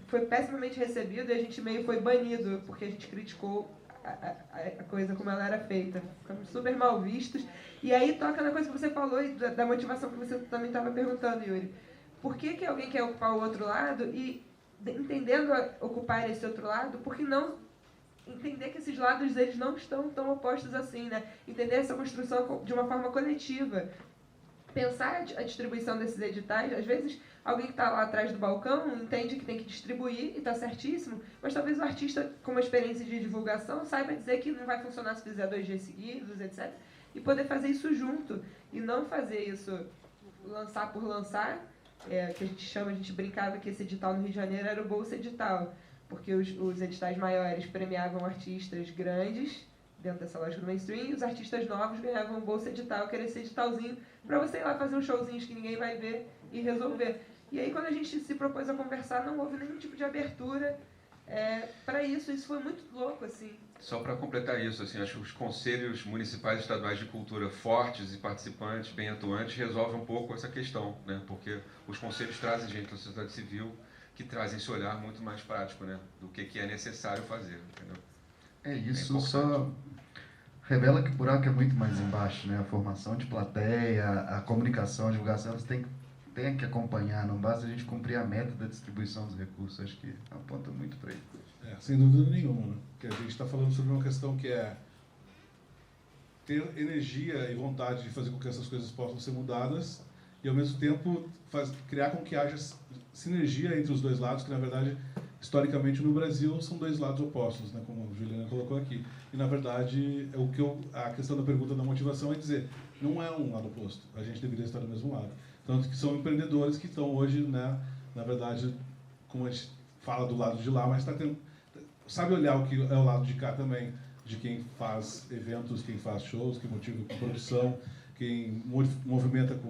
foi pessimamente recebido e a gente meio foi banido, porque a gente criticou a coisa como ela era feita. Ficamos super mal vistos. E aí toca na coisa que você falou e da motivação que você também estava perguntando, Yuri. Por que alguém quer ocupar o outro lado e, entendendo ocupar esse outro lado, por que não entender que esses lados eles não estão tão opostos assim, né? Entender essa construção de uma forma coletiva. Pensar a distribuição desses editais, às vezes alguém que está lá atrás do balcão entende que tem que distribuir e está certíssimo, mas talvez o artista com uma experiência de divulgação saiba dizer que não vai funcionar se fizer 2 dias seguidos, etc. E poder fazer isso junto e não fazer isso lançar por lançar, que a gente brincava que esse edital no Rio de Janeiro era o Bolsa Edital, porque os editais maiores premiavam artistas grandes dentro dessa lógica do mainstream, e os artistas novos ganhavam Bolsa Edital, que era esse editalzinho para você ir lá fazer uns showzinhos que ninguém vai ver e resolver. E aí, quando a gente se propôs a conversar, não houve nenhum tipo de abertura para isso. Isso foi muito louco, assim. Só para completar isso, assim, acho que os conselhos municipais e estaduais de cultura fortes e participantes, bem atuantes, resolvem um pouco essa questão, né? Porque os conselhos trazem gente da sociedade civil que trazem esse olhar muito mais prático, né? Do que é necessário fazer, entendeu? Isso só revela que o buraco é muito mais embaixo, né? A formação de plateia, a comunicação, a divulgação, elas tem que acompanhar, não basta a gente cumprir a meta da distribuição dos recursos, acho que aponta muito para aí. Sem dúvida nenhuma, né? Porque a gente está falando sobre uma questão que é ter energia e vontade de fazer com que essas coisas possam ser mudadas e, ao mesmo tempo, criar com que haja sinergia entre os dois lados, que, na verdade, historicamente, no Brasil, são 2 lados opostos, né? Como a Juliana colocou aqui. E, na verdade, a questão da pergunta da motivação é dizer, não é um lado oposto, a gente deveria estar do mesmo lado. Tanto que são empreendedores que estão hoje, né, na verdade, como a gente fala do lado de lá, mas sabe olhar o que é o lado de cá também, de quem faz eventos, quem faz shows, quem motiva com produção, quem movimenta com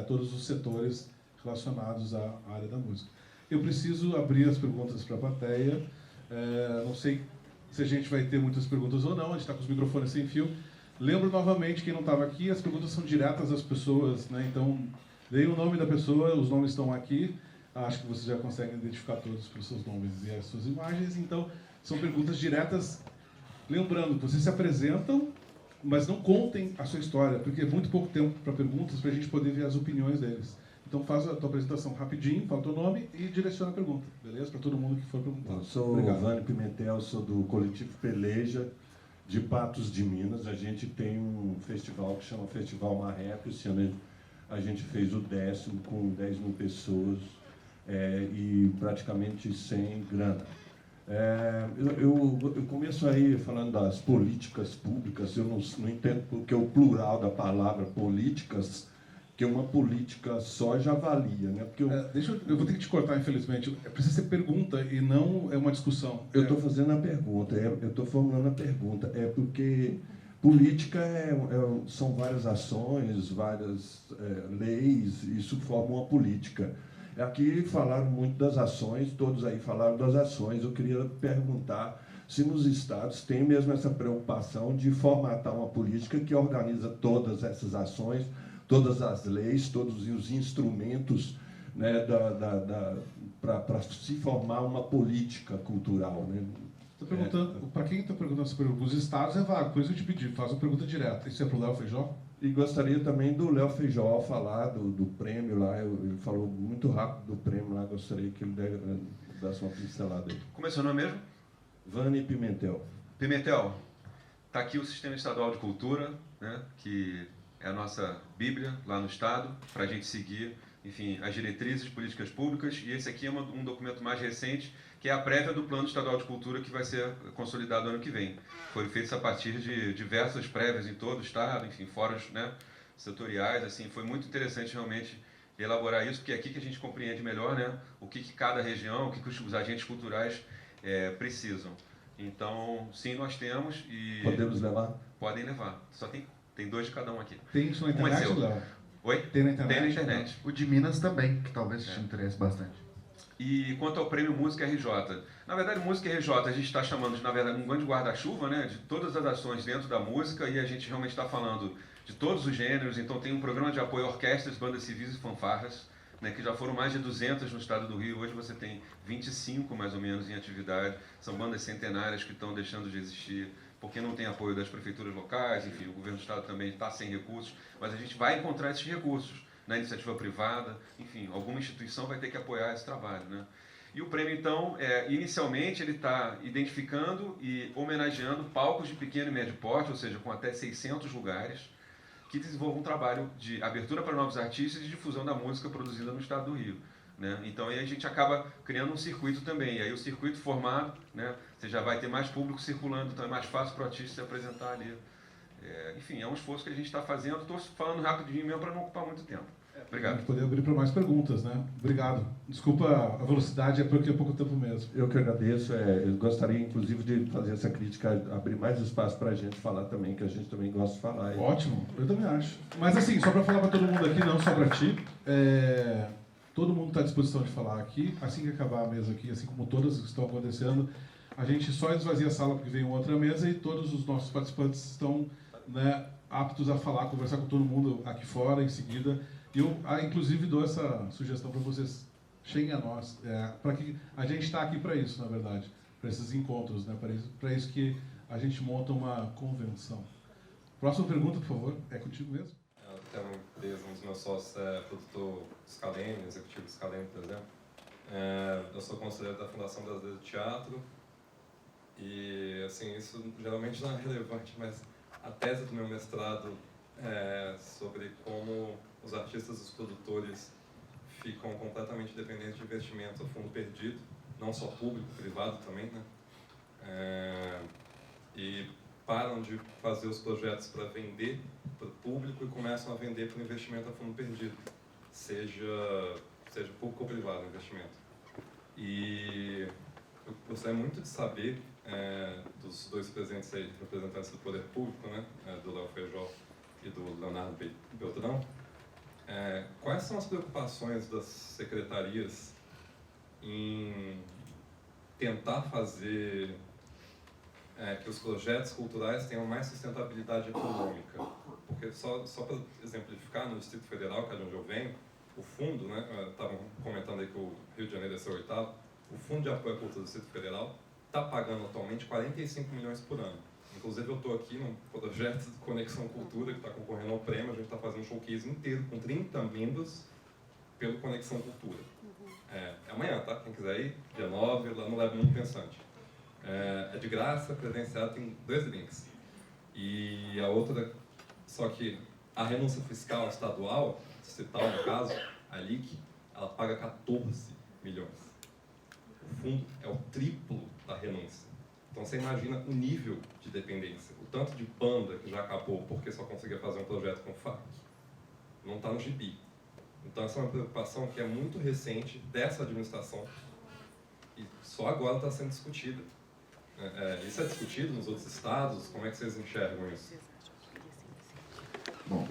todos os setores relacionados à área da música. Eu preciso abrir as perguntas para a plateia. Não sei se a gente vai ter muitas perguntas ou não, a gente está com os microfones sem fio. Lembro novamente, quem não estava aqui, as perguntas são diretas às pessoas, né? Então, deem o nome da pessoa, os nomes estão aqui. Acho que vocês já conseguem identificar todos pelos seus nomes e as suas imagens. Então, são perguntas diretas Lembrando que vocês se apresentam, mas não contem a sua história, porque é muito pouco tempo para perguntas, para a gente poder ver as opiniões deles. Então faz a tua apresentação rapidinho, fala o teu nome e direciona a pergunta, beleza? Para todo mundo que for perguntar. Eu sou o Vani Pimentel, sou do coletivo Peleja, de Patos de Minas. A gente tem um festival que chama Festival Marreco. Esse ano a gente fez o 10º com 10 mil pessoas e praticamente sem grana. Eu começo aí falando das políticas públicas. Eu não entendo porque o plural da palavra políticas, que uma política só já valia, né? Porque eu vou ter que te cortar, infelizmente. Precisa ser pergunta e não é uma discussão. Eu estou fazendo a pergunta, eu estou formulando a pergunta. É porque política são várias ações, várias leis, isso forma uma política. Aqui falaram muito das ações, todos aí falaram das ações. Eu queria perguntar se nos estados tem mesmo essa preocupação de formatar uma política que organiza todas essas ações, todas as leis, todos os instrumentos, né, para se formar uma política cultural. Né? Estou perguntando, para quem está perguntando essa pergunta, os estados é vago, por isso eu te pedi, faz uma pergunta direta. Isso é para o Léo Feijó? E gostaria também do Léo Feijó falar do prêmio lá, ele falou muito rápido do prêmio lá, gostaria que ele desse uma pincelada aí. Como é seu nome mesmo? Vani Pimentel. Pimentel, está aqui o Sistema Estadual de Cultura, né, que é a nossa Bíblia lá no Estado, para a gente seguir, enfim, as diretrizes de políticas públicas, e esse aqui é um documento mais recente, que é a prévia do Plano Estadual de Cultura, que vai ser consolidado ano que vem. Foram feitos a partir de diversas prévias em todo o Estado, enfim, fóruns, né, setoriais, assim, foi muito interessante realmente elaborar isso, porque é aqui que a gente compreende melhor, né, o que cada região, o que os agentes culturais precisam. Então, sim, nós temos e... Podemos levar? Podem levar, só tem 2 de cada um aqui. Tem isso na internet, Léo? Oi? Tem na internet? Tem na internet. O de Minas também, que talvez te interesse bastante. E quanto ao prêmio Música RJ, na verdade, Música RJ a gente está chamando de, na verdade, um grande guarda-chuva, né, de todas as ações dentro da música, e a gente realmente está falando de todos os gêneros. Então tem um programa de apoio a orquestras, bandas civis e fanfarras, né, que já foram mais de 200 no estado do Rio. Hoje você tem 25 mais ou menos em atividade. São bandas centenárias que estão deixando de existir porque não tem apoio das prefeituras locais. Enfim, o governo do estado também está sem recursos, mas a gente vai encontrar esses recursos na iniciativa privada. Enfim, alguma instituição vai ter que apoiar esse trabalho, né? E o prêmio, então, inicialmente ele está identificando e homenageando palcos de pequeno e médio porte, ou seja, com até 600 lugares, que desenvolvam um trabalho de abertura para novos artistas e difusão da música produzida no estado do Rio, né? Então aí a gente acaba criando um circuito também, e aí o circuito formado, né, você já vai ter mais público circulando, então é mais fácil para o artista se apresentar ali. Enfim, é um esforço que a gente está fazendo. Estou falando rapidinho mesmo para não ocupar muito tempo. Obrigado. Para poder abrir para mais perguntas, né? Obrigado. Desculpa a velocidade, é porque é pouco tempo mesmo. Eu que agradeço. Eu gostaria, inclusive, de fazer essa crítica, abrir mais espaço para a gente falar também, que a gente também gosta de falar. Ótimo, eu também acho. Mas assim, só para falar para todo mundo aqui, não só para ti, todo mundo está à disposição de falar aqui. Assim que acabar a mesa aqui, assim como todas que estão acontecendo, a gente só esvazia a sala porque vem outra mesa e todos os nossos participantes estão, né, aptos a falar, conversar com todo mundo aqui fora em seguida. E eu, inclusive, dou essa sugestão para vocês, cheguem a nós, para que a gente está aqui para isso, na verdade, para esses encontros, né, para isso que a gente monta uma convenção. Próxima pergunta, por favor, é contigo mesmo? Eu tenho uma empresa, um dos meus sócios é produtor Scalene, executivo Scalene, por exemplo. Eu sou conselheiro da Fundação Brasileira de Teatro e, assim, isso geralmente não é relevante, mas a tese do meu mestrado é sobre como os artistas e os produtores ficam completamente dependentes de investimento a fundo perdido, não só público, privado também, né? E param de fazer os projetos para vender para o público e começam a vender para o investimento a fundo perdido, seja público ou privado o investimento. E eu gostaria muito de saber dos dois presentes aí, representantes do poder público, né, do Léo Feijó e do Leonardo Beltrão, quais são as preocupações das secretarias em tentar fazer que os projetos culturais tenham mais sustentabilidade econômica? Porque, só para exemplificar, no Distrito Federal, que é de onde eu venho, o fundo, né, estavam comentando aí que o Rio de Janeiro é seu 8º, o Fundo de Apoio à Cultura do Distrito Federal está pagando atualmente 45 milhões por ano. Inclusive, eu estou aqui no projeto do Conexão Cultura, que está concorrendo ao prêmio. A gente está fazendo um showcase inteiro com 30 membros pelo Conexão Cultura. É amanhã, tá? Quem quiser ir, dia 9, lá no Lab Mundo Pensante. É de graça, credenciado, tem 2 links. E a outra, só que a renúncia fiscal estadual, estatal no caso, a LIC, ela paga 14 milhões. O fundo é o triplo da renúncia. Então você imagina o nível de dependência, o tanto de banda que já acabou porque só conseguia fazer um projeto com FAC. Não está no gibi. Então essa é uma preocupação que é muito recente dessa administração e só agora está sendo discutida. Isso é discutido nos outros estados? Como é que vocês enxergam isso? Bom,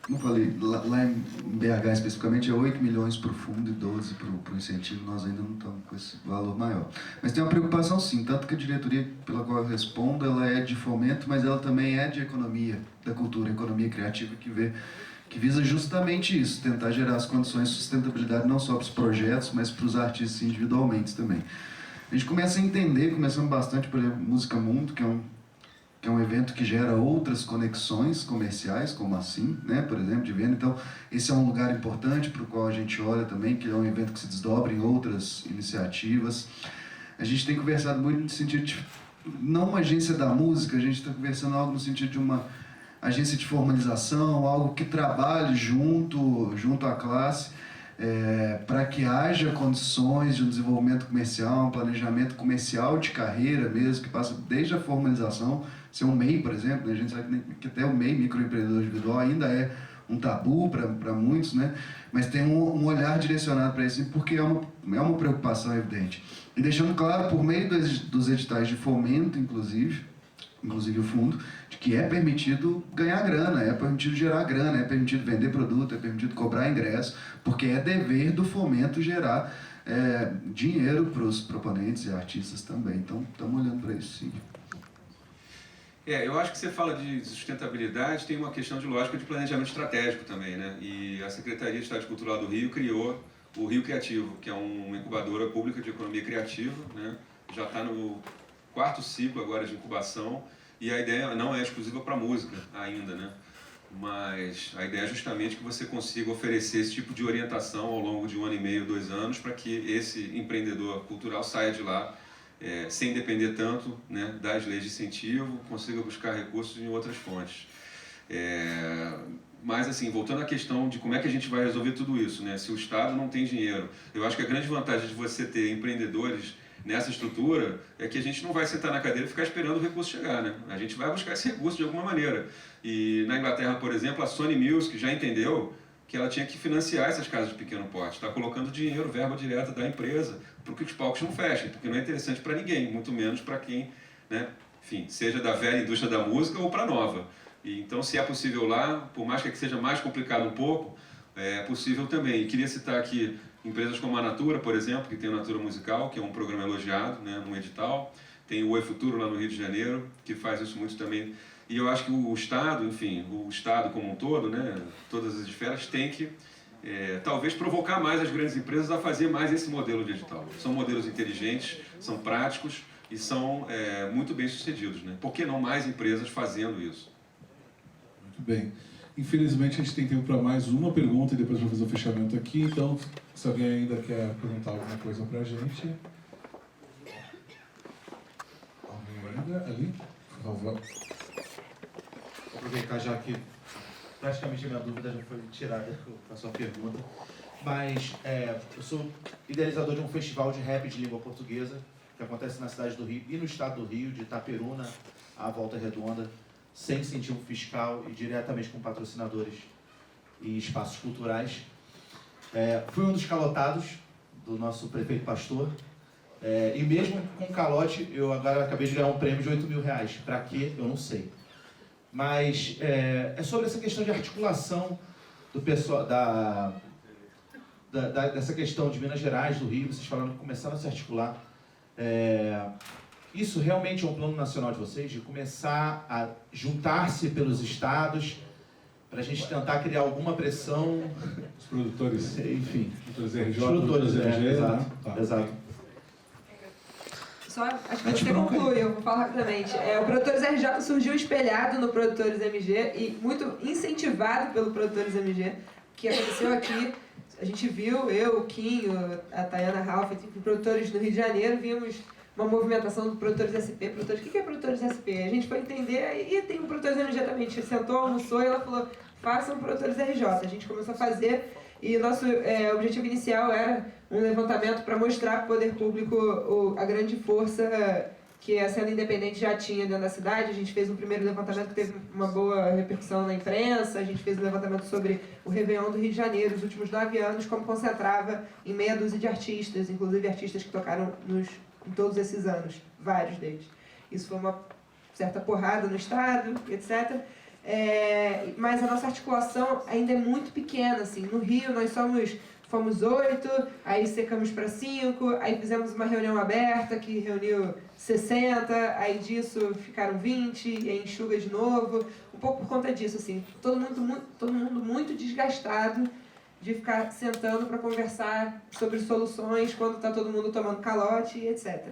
como eu falei, lá em BH especificamente é 8 milhões para o fundo e 12 para o incentivo, nós ainda não estamos com esse valor maior. Mas tem uma preocupação sim, tanto que a diretoria pela qual eu respondo, ela é de fomento, mas ela também é de economia da cultura, economia criativa, que visa justamente isso, tentar gerar as condições de sustentabilidade não só para os projetos, mas para os artistas individualmente também. A gente começa a entender, começando bastante por exemplo, Música Mundo, que é um evento que gera outras conexões comerciais, como assim, né, por exemplo, de venda. Então, esse é um lugar importante para o qual a gente olha também, que é um evento que se desdobra em outras iniciativas. A gente tem conversado muito no sentido de, não uma agência da música, a gente está conversando algo no sentido de uma agência de formalização, algo que trabalhe junto à classe, para que haja condições de um desenvolvimento comercial, um planejamento comercial de carreira mesmo, que passa desde a formalização, ser um MEI, por exemplo, né? A gente sabe que até o MEI, microempreendedor individual, ainda é um tabu para muitos, né? Mas tem um olhar direcionado para isso, porque é uma preocupação evidente. E deixando claro, por meio dos editais de fomento, inclusive o fundo, de que é permitido ganhar grana, é permitido gerar grana, é permitido vender produto, é permitido cobrar ingresso, porque é dever do fomento gerar dinheiro para os proponentes e artistas também. Então, estamos olhando para isso, sim. Eu acho que você fala de sustentabilidade, tem uma questão de lógica de planejamento estratégico também, né? E a Secretaria de Estado Cultural do Rio criou o Rio Criativo, que é uma incubadora pública de economia criativa, né? Já está no 4º ciclo agora de incubação, e a ideia não é exclusiva para música ainda, né? Mas a ideia é justamente que você consiga oferecer esse tipo de orientação ao longo de 1 ano e meio, 2 anos, para que esse empreendedor cultural saia de lá sem depender tanto, né, das leis de incentivo, consiga buscar recursos em outras fontes. Mas, assim, voltando à questão de como é que a gente vai resolver tudo isso, né? Se o Estado não tem dinheiro, eu acho que a grande vantagem de você ter empreendedores nessa estrutura é que a gente não vai sentar na cadeira e ficar esperando o recurso chegar, né? A gente vai buscar esse recurso de alguma maneira. E na Inglaterra, por exemplo, a Sony Music já entendeu que ela tinha que financiar essas casas de pequeno porte, está colocando dinheiro, verba direta da empresa, para que os palcos não fechem, porque não é interessante para ninguém, muito menos para quem, né, enfim, seja da velha indústria da música ou para a nova. E, então, se é possível lá, por mais que seja mais complicado um pouco, é possível também. E queria citar aqui empresas como a Natura, por exemplo, que tem a Natura Musical, que é um programa elogiado, né, num edital. Tem o Oi Futuro lá no Rio de Janeiro, que faz isso muito também. E eu acho que o Estado, enfim, o Estado como um todo, né, todas as esferas, tem que talvez provocar mais as grandes empresas a fazer mais esse modelo de edital. São modelos inteligentes, são práticos e são muito bem sucedidos, né? Por que não mais empresas fazendo isso? Muito bem. Infelizmente a gente tem tempo para mais uma pergunta e depois vou fazer o fechamento aqui. Então, se alguém ainda quer perguntar alguma coisa para a gente. Alguém ainda? Ali? Por favor. Vou aproveitar já que praticamente a minha dúvida já foi tirada com a sua pergunta. Mas eu sou idealizador de um festival de rap de língua portuguesa que acontece na cidade do Rio e no estado do Rio, de Itaperuna à Volta Redonda, sem incentivo fiscal e diretamente com patrocinadores e espaços culturais. Fui um dos calotados do nosso prefeito Pastor, e mesmo com calote, eu agora acabei de ganhar um prêmio de R$8.000. Para quê? Eu não sei. Mas é sobre essa questão de articulação do pessoal, dessa questão de Minas Gerais, do Rio, vocês falaram que começaram a se articular. Isso realmente é um plano nacional de vocês, de começar a juntar-se pelos estados, para a gente tentar criar alguma pressão... Os produtores, enfim. Produtores RJ, produtores, RG, exato, né? Tá. Exato. só, acho que você conclui, eu vou falar rapidamente. O Produtores RJ surgiu espelhado no Produtores MG e muito incentivado pelo Produtores MG, que aconteceu aqui. A gente viu, eu, o Quinho, a Tayana Ralph, produtores no Rio de Janeiro, vimos uma movimentação do Produtores SP. Produtores, o que é Produtores SP? A gente foi entender, e tem o Produtores MG também. A gente sentou, almoçou e ela falou, façam Produtores RJ. A gente começou a fazer e nosso objetivo inicial era um levantamento para mostrar para o poder público a grande força que a cena independente já tinha dentro da cidade. A gente fez um primeiro levantamento que teve uma boa repercussão na imprensa, a gente fez um levantamento sobre o Réveillon do Rio de Janeiro, os últimos 9 anos, como concentrava em meia dúzia de artistas, inclusive artistas que tocaram em todos esses anos, vários deles. Isso foi uma certa porrada no Estado, etc. Mas a nossa articulação ainda é muito pequena, assim. No Rio nós fomos 8, aí secamos para 5, aí fizemos uma reunião aberta que reuniu 60, aí disso ficaram 20, e aí enxuga de novo. Um pouco por conta disso, assim, todo mundo muito desgastado de ficar sentando para conversar sobre soluções quando está todo mundo tomando calote, etc.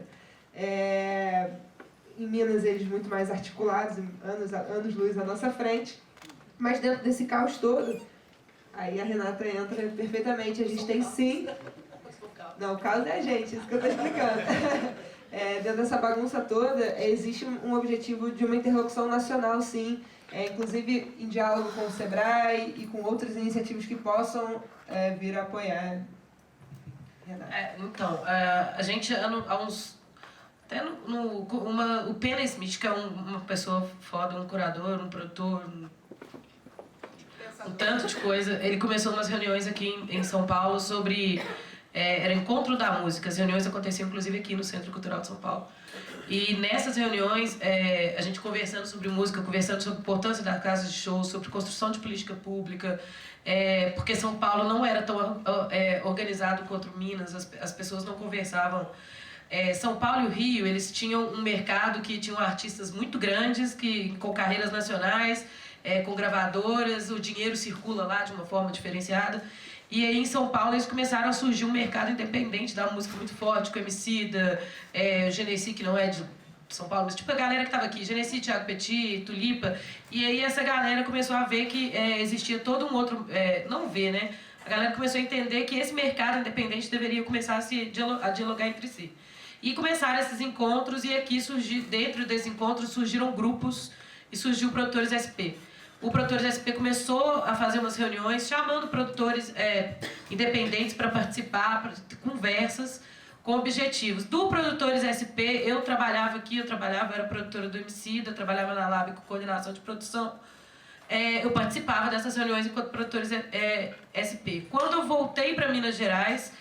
Em Minas eles muito mais articulados, anos-luz à nossa frente, mas dentro desse caos todo, aí a Renata entra perfeitamente. A gente tem sim... Não, o caos é a gente, isso que eu estou explicando. Dentro dessa bagunça toda, existe um objetivo de uma interlocução nacional, sim, inclusive em diálogo com o SEBRAE e com outras iniciativas que possam vir a apoiar. Então, a gente, há uns... Até o Pena Smith, que é uma pessoa foda, um curador, um produtor, um tanto de coisa. Ele começou umas reuniões aqui em São Paulo sobre... era Encontro da Música. As reuniões aconteciam, inclusive, aqui no Centro Cultural de São Paulo. E nessas reuniões, a gente conversando sobre música, conversando sobre a importância das casas de show, sobre construção de política pública, porque São Paulo não era tão organizado quanto Minas, as pessoas não conversavam. São Paulo e o Rio, eles tinham um mercado que tinham artistas muito grandes, com carreiras nacionais, com gravadoras, o dinheiro circula lá de uma forma diferenciada. E aí em São Paulo eles começaram a surgir um mercado independente da música muito forte, com Emicida, o Genesi, que não é de São Paulo, mas tipo a galera que estava aqui, Genesi, Thiago Petit, Tulipa. E aí essa galera começou a ver que existia todo um outro... não ver, né? A galera começou a entender que esse mercado independente deveria começar a dialogar entre si. E começaram esses encontros, e aqui dentro desses encontros surgiram grupos e surgiu o Produtores SP. O Produtores SP começou a fazer umas reuniões chamando produtores independentes para participar, conversas com objetivos. Do Produtores SP, eu era produtora do Emicida, trabalhava na Lab com coordenação de produção. Eu participava dessas reuniões enquanto Produtores SP. Quando eu voltei para Minas Gerais,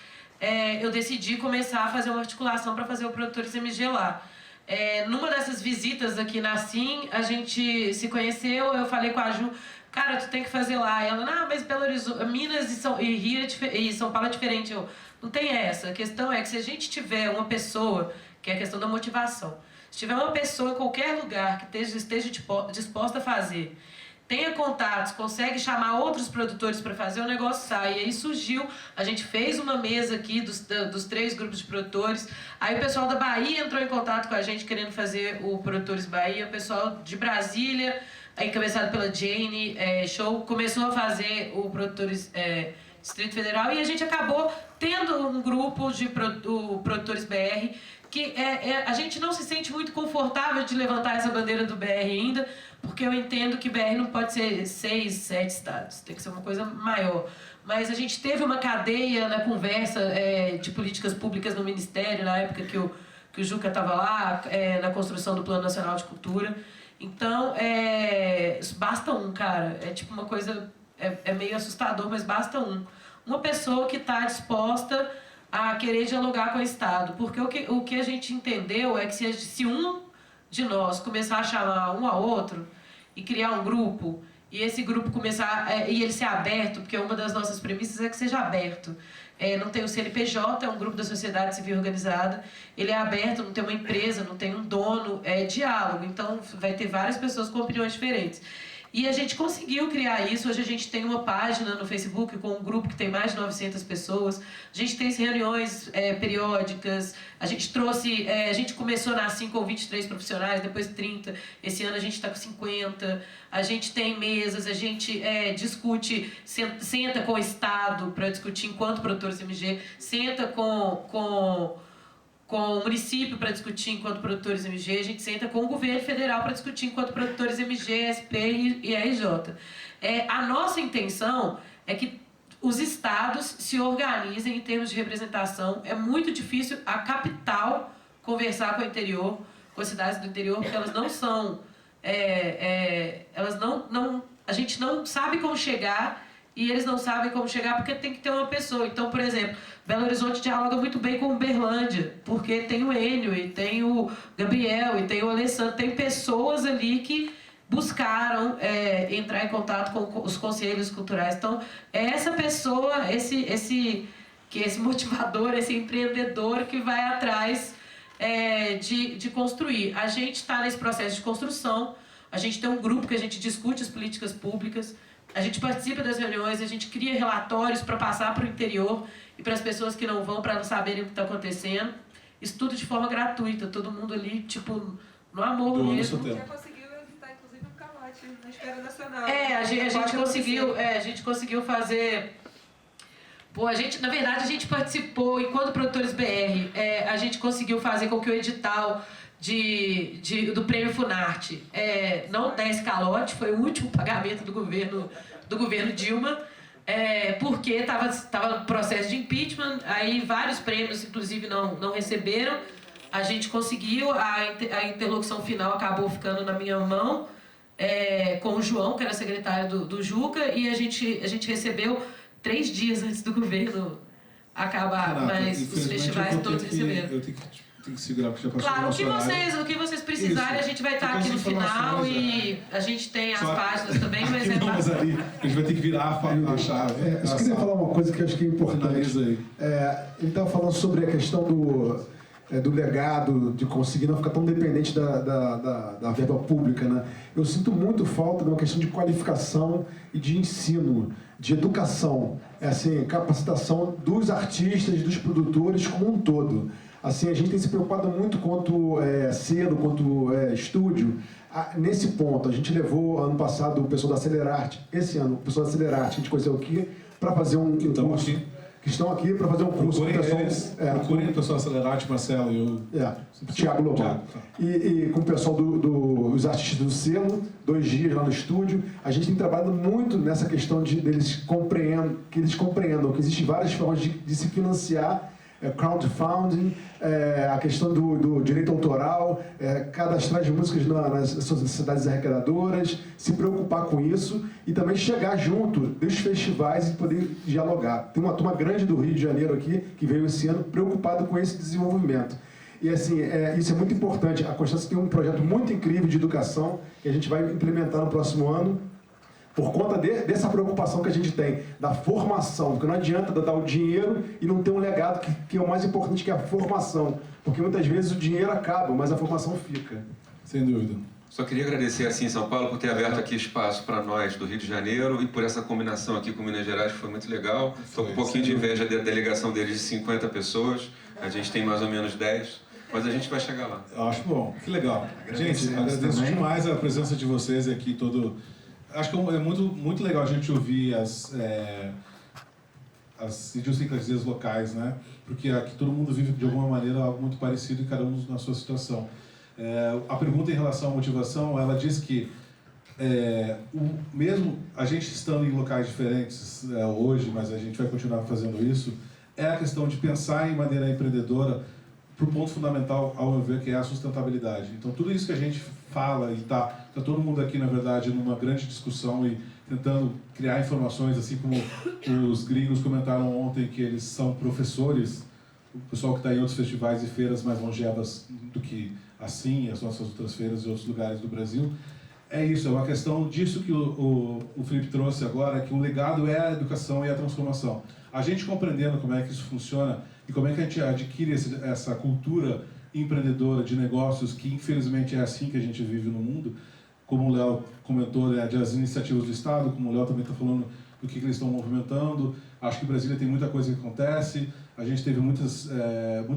eu decidi começar a fazer uma articulação para fazer o Produtores MG lá. Numa dessas visitas aqui na CIM, a gente se conheceu, eu falei com a Ju, cara, tu tem que fazer lá. E ela, não, mas Belo Horizonte, Minas e Rio e São Paulo é diferente. Eu, não tem essa. A questão é que se a gente tiver uma pessoa, que é a questão da motivação, se tiver uma pessoa em qualquer lugar que esteja disposta a fazer, tenha contatos, consegue chamar outros produtores para fazer, o negócio sai. E aí surgiu, a gente fez uma mesa aqui dos 3 grupos de produtores, aí o pessoal da Bahia entrou em contato com a gente querendo fazer o Produtores Bahia, o pessoal de Brasília, encabeçado pela Jane Show, começou a fazer o Produtores Distrito Federal, e a gente acabou tendo um grupo de Produtores BR, que a gente não se sente muito confortável de levantar essa bandeira do BR ainda, porque eu entendo que BR não pode ser 6, 7 estados, tem que ser uma coisa maior. Mas a gente teve uma cadeia na conversa de políticas públicas no Ministério, na época que o Juca estava lá, na construção do Plano Nacional de Cultura. Então, basta um, cara. É tipo uma coisa... É meio assustador, mas basta um. Uma pessoa que está disposta a querer dialogar com o Estado. Porque o que a gente entendeu é que se um de nós começar a chamar um ao outro e criar um grupo, e esse grupo começar, e ele ser aberto, porque uma das nossas premissas é que seja aberto. Não tem o CNPJ, é um grupo da sociedade civil organizada, ele é aberto, não tem uma empresa, não tem um dono, é diálogo, então vai ter várias pessoas com opiniões diferentes. E a gente conseguiu criar isso. Hoje a gente tem uma página no Facebook com um grupo que tem mais de 900 pessoas. A gente tem reuniões periódicas. A gente trouxe... a gente começou na Assim com 23 profissionais, depois 30. Esse ano a gente está com 50. A gente tem mesas, a gente discute, senta com o Estado para discutir enquanto produtores MG, senta com o município para discutir enquanto produtores MG, a gente senta com o governo federal para discutir enquanto produtores MG, SP e RJ. A nossa intenção é que os estados se organizem em termos de representação. É muito difícil a capital conversar com o interior, com as cidades do interior, porque elas não são... a gente não sabe como chegar e eles não sabem como chegar porque tem que ter uma pessoa. Então, por exemplo, Belo Horizonte dialoga muito bem com Uberlândia, porque tem o Enio, e tem o Gabriel, e tem o Alessandro, tem pessoas ali que buscaram entrar em contato com os conselhos culturais. Então, é essa pessoa, esse motivador, esse empreendedor que vai atrás de construir. A gente está nesse processo de construção, a gente tem um grupo que a gente discute as políticas públicas, a gente participa das reuniões, a gente cria relatórios para passar para o interior e para as pessoas que não vão, para não saberem o que está acontecendo. Isso tudo de forma gratuita, todo mundo ali, tipo, no amor mesmo. Já conseguiu evitar, inclusive, um calote na esfera nacional. A gente conseguiu fazer... Pô, na verdade, a gente participou, enquanto Produtores BR, a gente conseguiu fazer com que o edital do Prêmio Funarte não desse calote, foi o último pagamento do governo Dilma, porque estava no processo de impeachment, aí vários prêmios, inclusive, não receberam. A gente conseguiu, a interlocução final acabou ficando na minha mão, com o João, que era secretário do Juca, e a gente recebeu 3 dias antes do governo acabar, Renata, mas os festivais todos receberam. Eu tenho que segurar, porque já passou Claro, o que vocês precisarem, a gente vai estar aqui no final e a gente tem as páginas também, mas mas ali a gente vai ter que virar a chave. Eu queria falar uma coisa que eu acho que é importante. Ele estava falando sobre a questão do legado, de conseguir não ficar tão dependente da verba pública, né? Eu sinto muito falta de uma questão de qualificação e de ensino, de educação, assim, capacitação dos artistas, dos produtores como um todo. Assim, a gente tem se preocupado muito quanto selo, quanto estúdio. Nesse ponto, a gente levou ano passado o pessoal da Acelerarte, esse ano o pessoal da Acelerarte, a gente conheceu aqui, para fazer um curso. Que estão aqui para fazer um curso com o pessoal. Procurem o pessoal da Acelerarte, Marcelo e o Thiago Lobão. E com o pessoal dos artistas do selo, 2 dias lá no estúdio. A gente tem trabalhado muito nessa questão que eles compreendam que existem várias formas de se financiar, crowdfunding, a questão do direito autoral, cadastrar as músicas nas sociedades arrecadadoras, se preocupar com isso e também chegar junto dos festivais e poder dialogar. Tem uma turma grande do Rio de Janeiro aqui, que veio esse ano, preocupada com esse desenvolvimento. E assim, isso é muito importante. A Constância tem um projeto muito incrível de educação que a gente vai implementar no próximo ano, por conta dessa preocupação que a gente tem, da formação, porque não adianta dar o dinheiro e não ter um legado que é o mais importante, que é a formação, porque muitas vezes o dinheiro acaba, mas a formação fica. Sem dúvida. Só queria agradecer assim São Paulo por ter aberto aqui espaço para nós do Rio de Janeiro e por essa combinação aqui com Minas Gerais, que foi muito legal. Estou com um pouquinho de inveja da delegação deles de 50 pessoas, a gente tem mais ou menos 10. Mas a gente vai chegar lá. Eu acho bom, que legal. Gente, agradeço demais a presença de vocês aqui todo... Acho que é muito legal a gente ouvir as idiosincrasias locais, né? Porque aqui todo mundo vive de alguma maneira algo muito parecido e cada um na sua situação. A pergunta em relação à motivação, ela diz que mesmo a gente estando em locais diferentes hoje, mas a gente vai continuar fazendo isso, é a questão de pensar em maneira empreendedora para o ponto fundamental, ao meu ver, que é a sustentabilidade. Então, tudo isso que a gente fala e tá todo mundo aqui, na verdade, numa grande discussão e tentando criar informações, assim como os gringos comentaram ontem que eles são professores, o pessoal que está em outros festivais e feiras mais longevas do que assim, as nossas outras feiras e outros lugares do Brasil. É isso, é uma questão disso que o Felipe trouxe agora, que o legado é a educação e a transformação. A gente compreendendo como é que isso funciona e como é que a gente adquire essa cultura empreendedora de negócios, que infelizmente é assim que a gente vive no mundo, como o Léo comentou, né, das iniciativas do Estado, como o Léo também está falando do que eles estão movimentando. Acho que em Brasília tem muita coisa que acontece. A gente teve muitos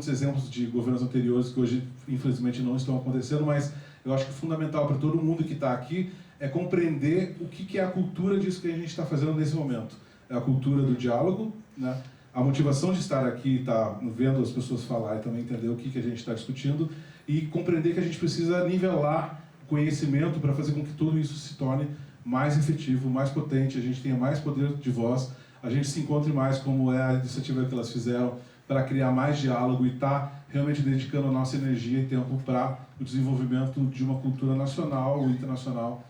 exemplos de governos anteriores que hoje, infelizmente, não estão acontecendo, mas eu acho que fundamental para todo mundo que está aqui é compreender o que é a cultura disso que a gente está fazendo nesse momento. É a cultura do diálogo, né? A motivação de estar aqui, estar vendo as pessoas falar e também entender o que a gente está discutindo e compreender que a gente precisa nivelar conhecimento para fazer com que tudo isso se torne mais efetivo, mais potente, a gente tenha mais poder de voz, a gente se encontre mais, como é a iniciativa que elas fizeram, para criar mais diálogo e estar realmente dedicando a nossa energia e tempo para o desenvolvimento de uma cultura nacional ou internacional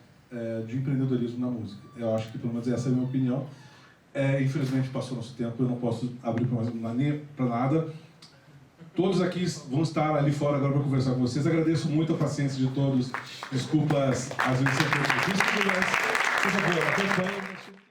de empreendedorismo na música. Eu acho que, pelo menos, essa é a minha opinião. Infelizmente, passou nosso tempo, eu não posso abrir para nada. Todos aqui vão estar ali fora agora para conversar com vocês. Agradeço muito a paciência de todos. Desculpas as iniciativas difíceis, mas, por favor, acompanhem.